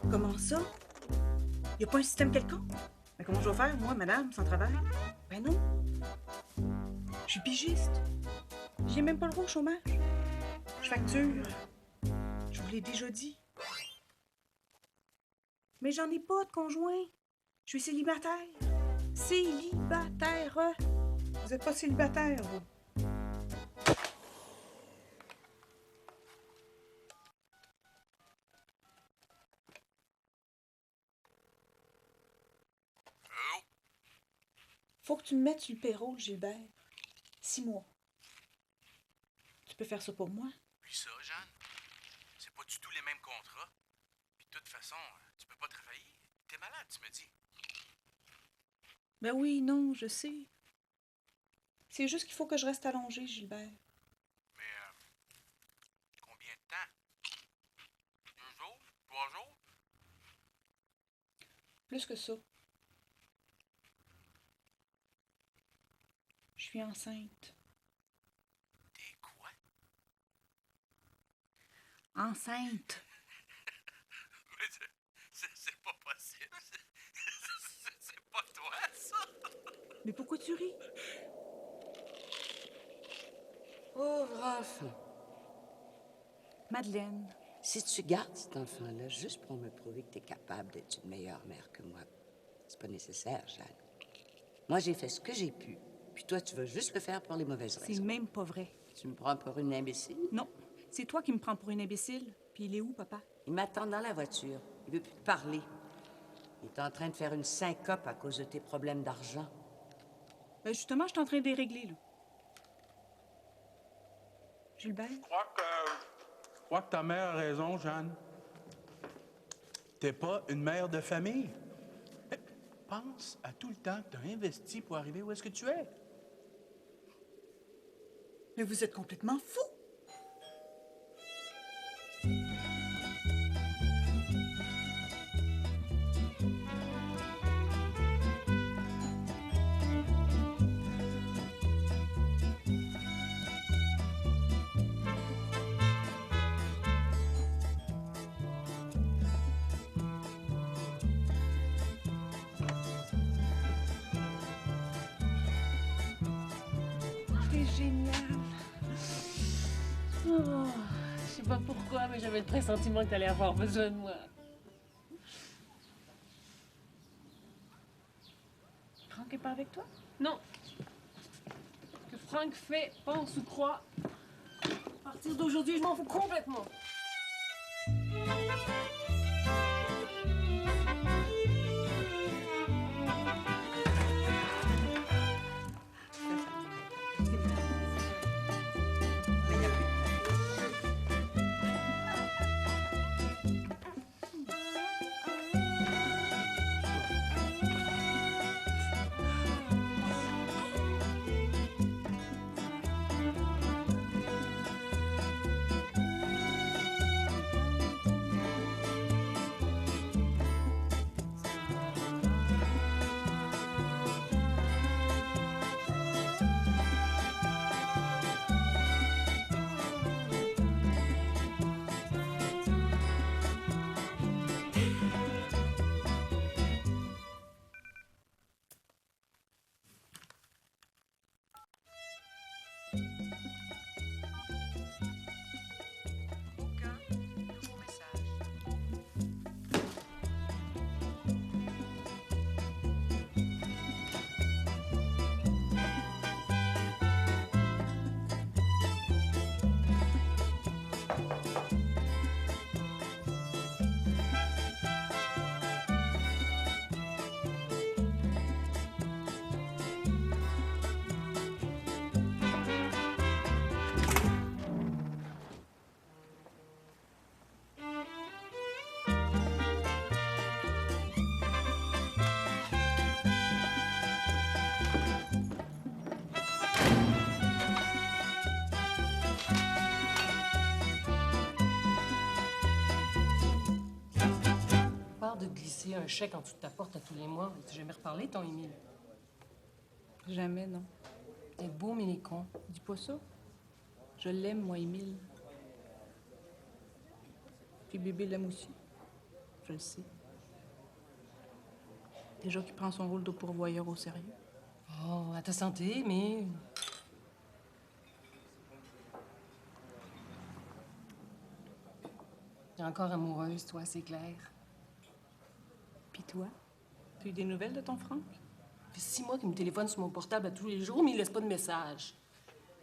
Comment ça? Y a pas un système quelconque? Mais comment je vais faire, moi, madame, sans travail? Ben non. Je suis pigiste. J'ai même pas le droit au chômage. Je facture. Je vous l'ai déjà dit. Mais j'en ai pas de conjoint. Je suis célibataire. Célibataire. Vous êtes pas célibataire, vous. Faut que tu me mettes sur le payroll, Gilbert. 6 mois. Tu peux faire ça pour moi? Puis ça, Jeanne, c'est pas du tout les mêmes contrats. Puis de toute façon, tu peux pas travailler. T'es malade, tu me dis. Ben oui, non, je sais. C'est juste qu'il faut que je reste allongée, Gilbert. Mais combien de temps? 2 jours? 3 jours? Plus que ça. Je suis enceinte. T'es quoi? Enceinte. Mais c'est pas possible. C'est pas toi, ça. Mais pourquoi tu ris? Pauvre enfant. Madeleine. Si tu gardes cet enfant-là juste pour me prouver que t'es capable d'être une meilleure mère que moi, c'est pas nécessaire, Jeanne. Moi, j'ai fait ce que j'ai pu. Puis toi, tu veux juste le faire pour les mauvaises raisons. C'est même pas vrai. Tu me prends pour une imbécile? Non. C'est toi qui me prends pour une imbécile. Puis il est où, papa? Il m'attend dans la voiture. Il veut plus te parler. Il est en train de faire une syncope à cause de tes problèmes d'argent. Ben justement, je suis en train de les régler, là. Gilbert? Je crois que ta mère a raison, Jeanne. T'es pas une mère de famille. Pense à tout le temps que t'as investi pour arriver où est-ce que tu es. Mais vous êtes complètement fou! C'est génial! Oh, je sais pas pourquoi, mais j'avais le pressentiment que t'allais avoir besoin de moi. Franck est pas avec toi? Non. Que Franck fait, pense ou croit. À partir d'aujourd'hui, je m'en fous complètement. laisser un chèque en dessous de ta porte à tous les mois. Il t'a jamais reparlé, ton Émile? Jamais, non. T'es beau, mais il est con. Dis pas ça. Je l'aime, moi, Émile. Puis bébé l'aime aussi. Je le sais. Déjà qu'il prend son rôle de pourvoyeur au sérieux. Oh, à ta santé, mais... T'es encore amoureuse, toi, c'est clair. Puis toi? Tu as eu des nouvelles de ton Franck? Ça fait 6 mois qu'il me téléphone sur mon portable à tous les jours, mais il laisse pas de message.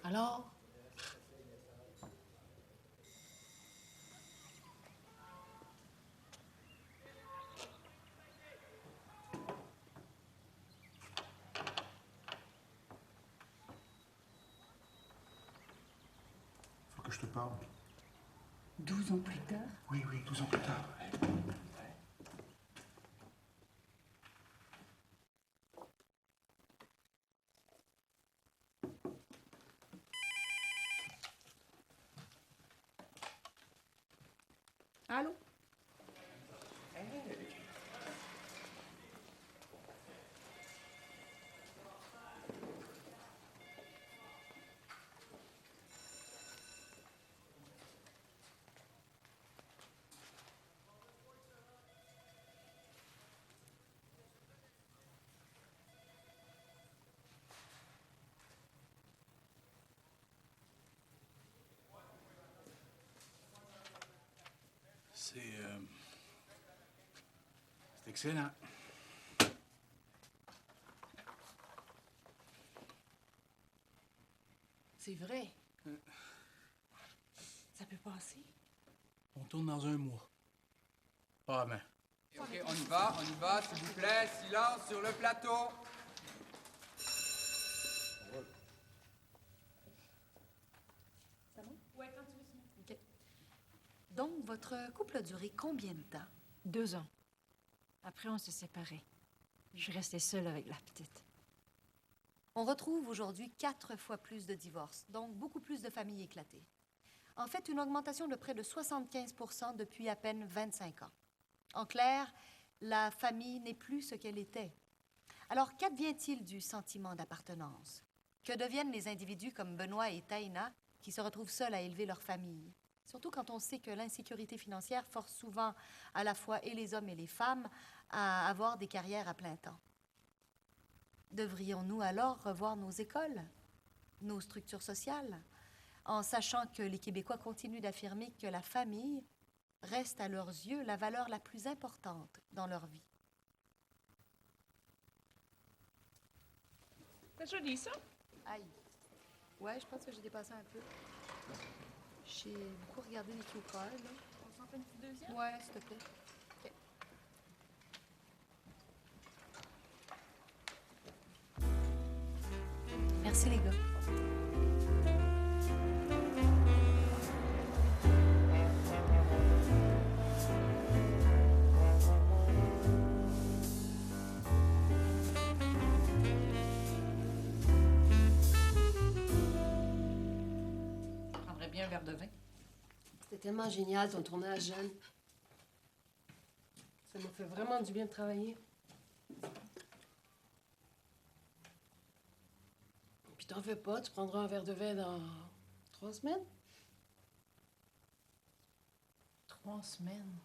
Alors? Faut que je te parle. 12 ans plus tard? Oui, 12 ans plus tard. Allô? C'est excellent. C'est vrai. Ça peut passer. On tourne dans un mois. Pas avant. Ok, on y va, s'il vous plaît. Silence sur le plateau. Ça va? Ouais, quand tu veux. OK. Donc, votre couple a duré combien de temps? 2 ans. Après, on s'est séparés. Je suis restée seule avec la petite. On retrouve aujourd'hui 4 fois plus de divorces, donc beaucoup plus de familles éclatées. En fait, une augmentation de près de 75 % depuis à peine 25 ans. En clair, la famille n'est plus ce qu'elle était. Alors, qu'advient-il du sentiment d'appartenance? Que deviennent les individus comme Benoît et Taïna qui se retrouvent seuls à élever leur famille? Surtout quand on sait que l'insécurité financière force souvent à la fois et les hommes et les femmes à avoir des carrières à plein temps. Devrions-nous alors revoir nos écoles, nos structures sociales, en sachant que les Québécois continuent d'affirmer que la famille reste à leurs yeux la valeur la plus importante dans leur vie? C'est joli, ça? Aïe. Ouais, je pense que j'ai dépassé un peu. J'ai beaucoup regardé les cue cards, là. On s'en fait une petite deuxième? Ouais, s'il te plaît. OK. Merci, les gars. Je prendrais bien un verre de vin. C'était tellement génial, ton tournage, Jeanne. Ça m'a fait vraiment du bien de travailler. Puis t'en fais pas, tu prendras un verre de vin dans 3 semaines? 3 semaines.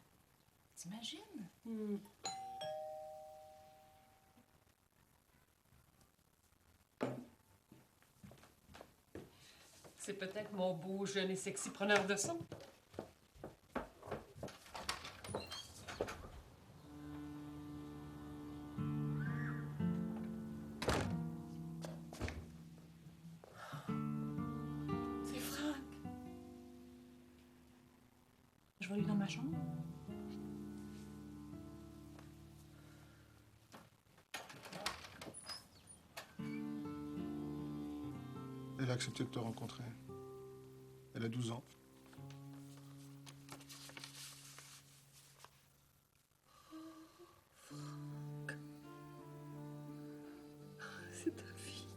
T'imagines? C'est peut-être mon beau, jeune et sexy preneur de son. C'est Franck. Je vais aller dans ma chambre. Elle a accepté de te rencontrer. Elle a 12 ans. C'est ta fille.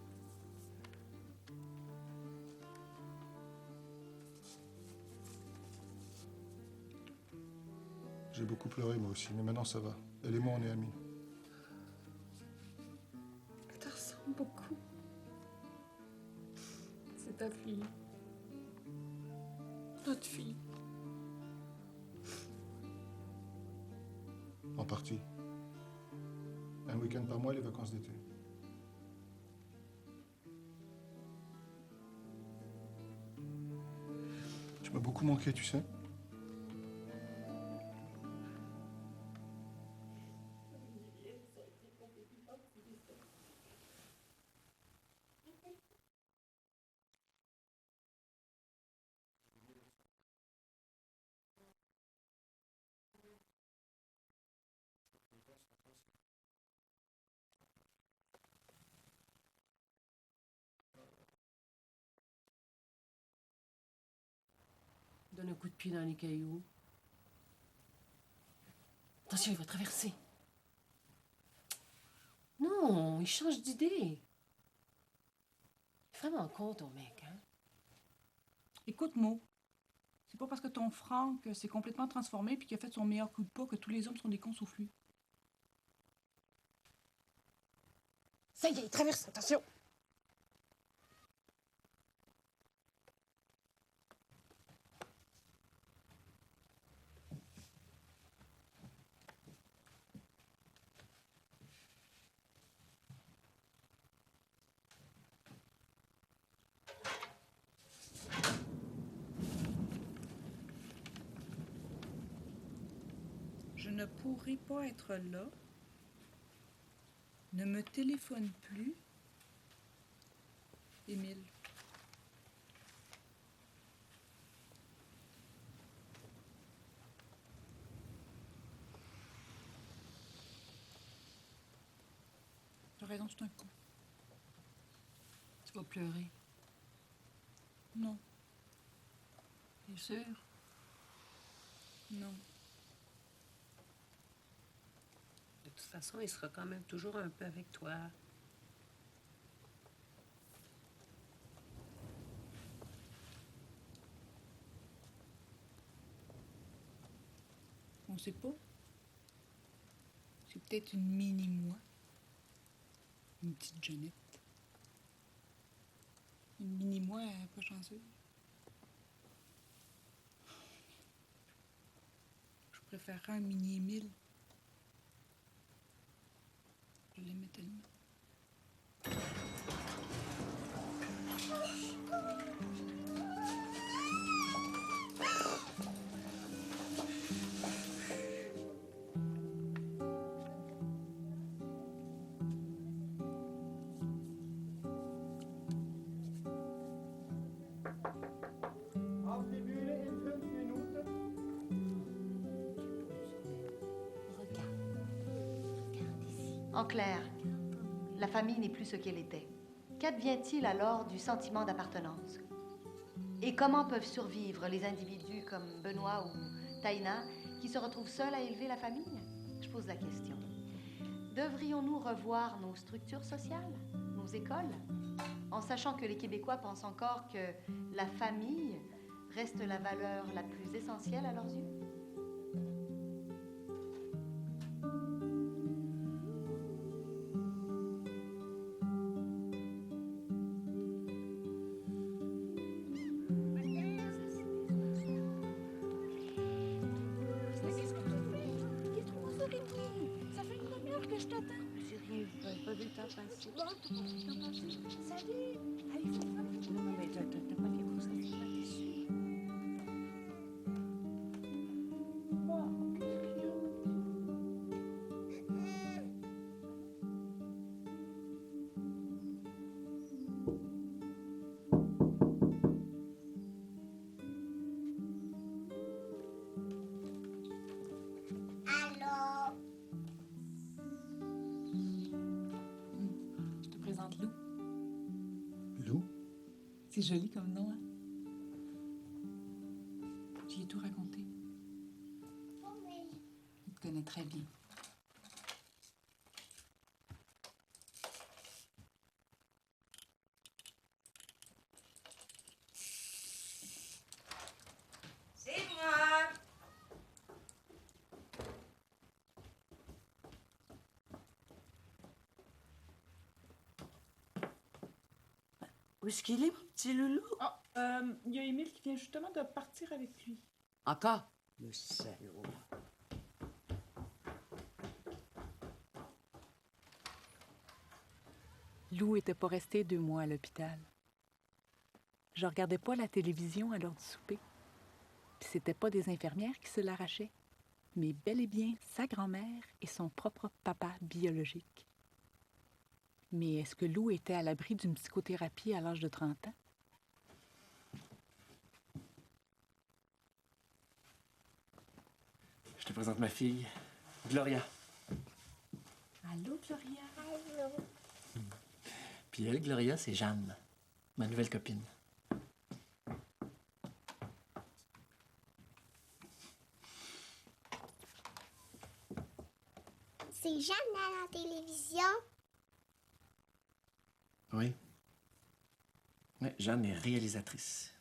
J'ai beaucoup pleuré, moi aussi, mais maintenant ça va. Elle et moi, on est amis. Elle te ressemble beaucoup. C'est ta fille. Notre fille. En partie. Un week-end par mois, les vacances d'été. Tu m'as beaucoup manqué, tu sais. Donne un coup de pied dans les cailloux. Attention, il va traverser. Non, il change d'idée. Il est vraiment con, ton mec, hein? Écoute, Mo, c'est pas parce que ton Franck s'est complètement transformé puis qu'il a fait son meilleur coup de pas que tous les hommes sont des cons sauf lui. Ça y est, il traverse, attention! Je ne pourrai pas être là. Ne me téléphone plus. Émile. T'as raison, c'est un con. Tu vas pleurer. Non. T'es sûr? Non. De toute façon, il sera quand même toujours un peu avec toi. On sait pas. C'est peut-être une mini-moi. Une petite Jeannette. Une mini-moi pas chanceuse. Je préférerais un mini-Émile. Je l'aimais tellement. En clair, la famille n'est plus ce qu'elle était. Qu'advient-il alors du sentiment d'appartenance? Et comment peuvent survivre les individus comme Benoît ou Taïna qui se retrouvent seuls à élever la famille? Je pose la question. Devrions-nous revoir nos structures sociales, nos écoles, en sachant que les Québécois pensent encore que la famille reste la valeur la plus essentielle à leurs yeux? Ça fait une demi-heure que je t'attends. J'ai rien vu, pas vu le temps passer. Salut! Allez, faut pas. Non, mais t'as pas les grosses affaires là-dessus. Je te présente Lou. Lou? C'est joli comme nom, hein? J'y ai tout raconté. Il te connaît très bien. C'est moi! Où est-ce qu'il est, mon petit loulou? Il y a Émile qui vient justement de partir avec lui. Encore? Le salaud. Lou était pas resté 2 mois à l'hôpital. Je regardais pas la télévision à l'heure du souper. Puis c'était pas des infirmières qui se l'arrachaient, mais bel et bien sa grand-mère et son propre papa biologique. Mais est-ce que Lou était à l'abri d'une psychothérapie à l'âge de 30 ans? Je te présente ma fille, Gloria. Allô, Gloria? Allô? Puis elle, Gloria, c'est Jeanne, ma nouvelle copine. C'est Jeanne à la télévision. Oui. Oui, Jeanne est réalisatrice.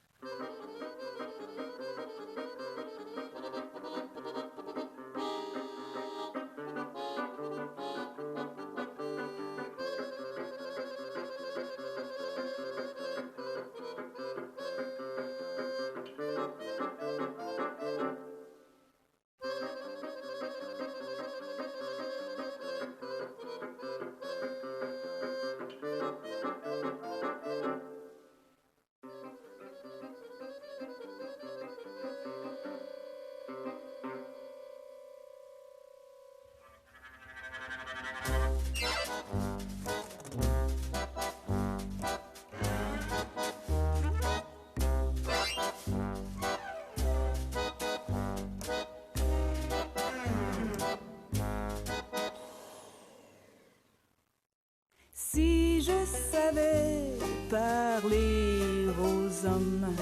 Si je savais parler aux hommes,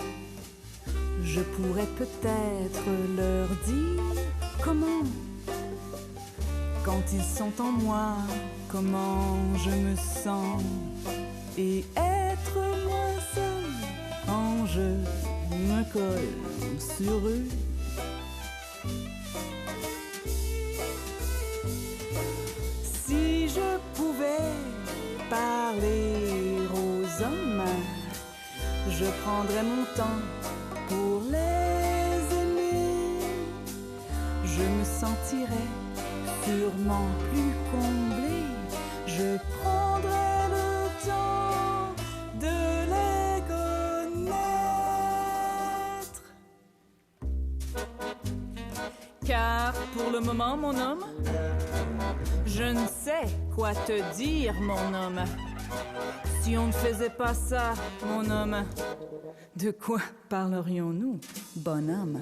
je pourrais peut-être leur dire comment, quand ils sont en moi, comment je me sens, et être moins seul quand je me colle sur eux. Si je pouvais parler aux hommes, je prendrais mon temps pour les aimer. Je me sentirais sûrement plus comblé. Je prendrais le temps de les connaître. Car pour le moment, mon homme, je ne sais quoi te dire, mon homme. Si on ne faisait pas ça, mon homme, de quoi parlerions-nous, bonhomme?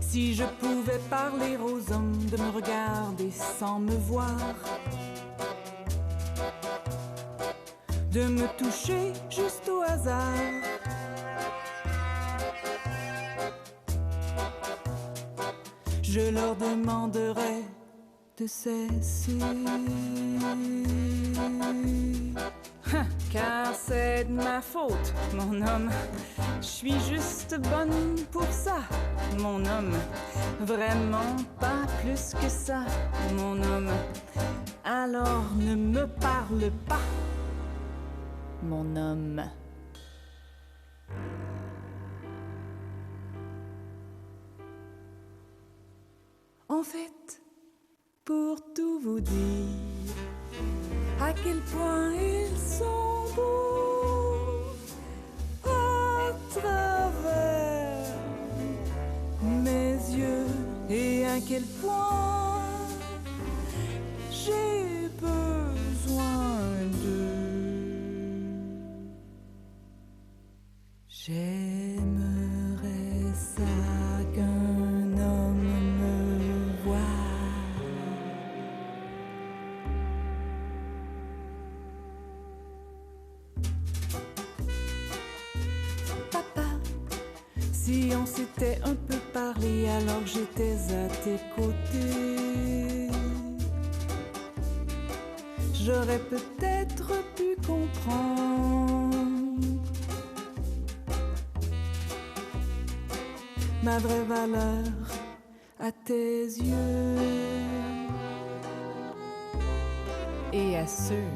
Si je pouvais parler aux hommes, de me regarder sans me voir, de me toucher juste au hasard, je leur demanderais de cesser. Car c'est de ma faute, mon homme. Je suis juste bonne pour ça, mon homme. Vraiment pas plus que ça, mon homme. Alors ne me parle pas, mon homme. En fait, pour tout vous dire, à quel point ils sont beaux à travers mes yeux, et à quel point j'ai besoin d'eux. J'aimerais ça qu'un homme me voie. Si on s'était un peu parlé alors j'étais à tes côtés, j'aurais peut-être pu comprendre ma vraie valeur à tes yeux. Et à ceux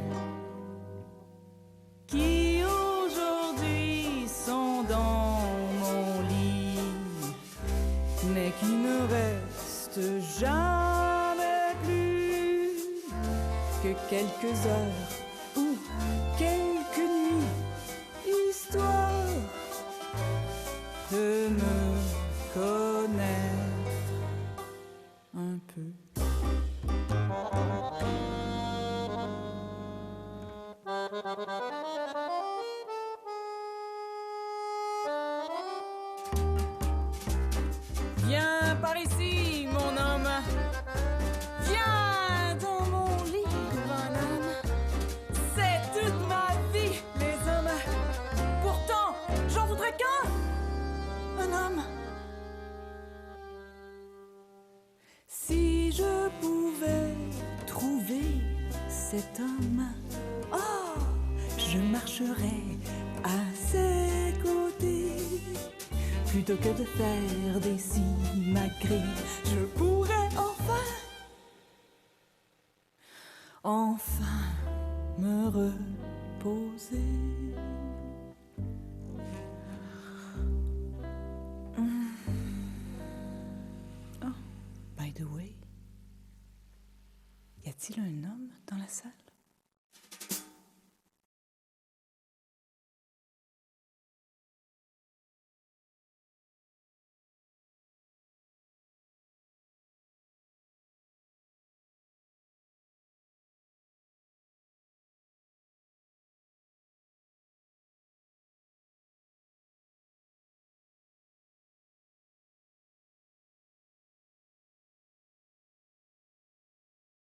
qui aujourd'hui sont dans mon lit, mais qui ne restent jamais plus que quelques heures ou quelques nuits, histoire de me connaître un peu. Viens par ici, mon homme. Viens dans mon lit, bonhomme. C'est toute ma vie, les hommes. Pourtant, j'en voudrais qu'un. Un homme. Si je pouvais trouver cet homme, oh, je marcherais à ses côtés. Plutôt que de faire des simacrés, je pourrais enfin me reposer. Oh, by the way, y a-t-il un homme dans la salle?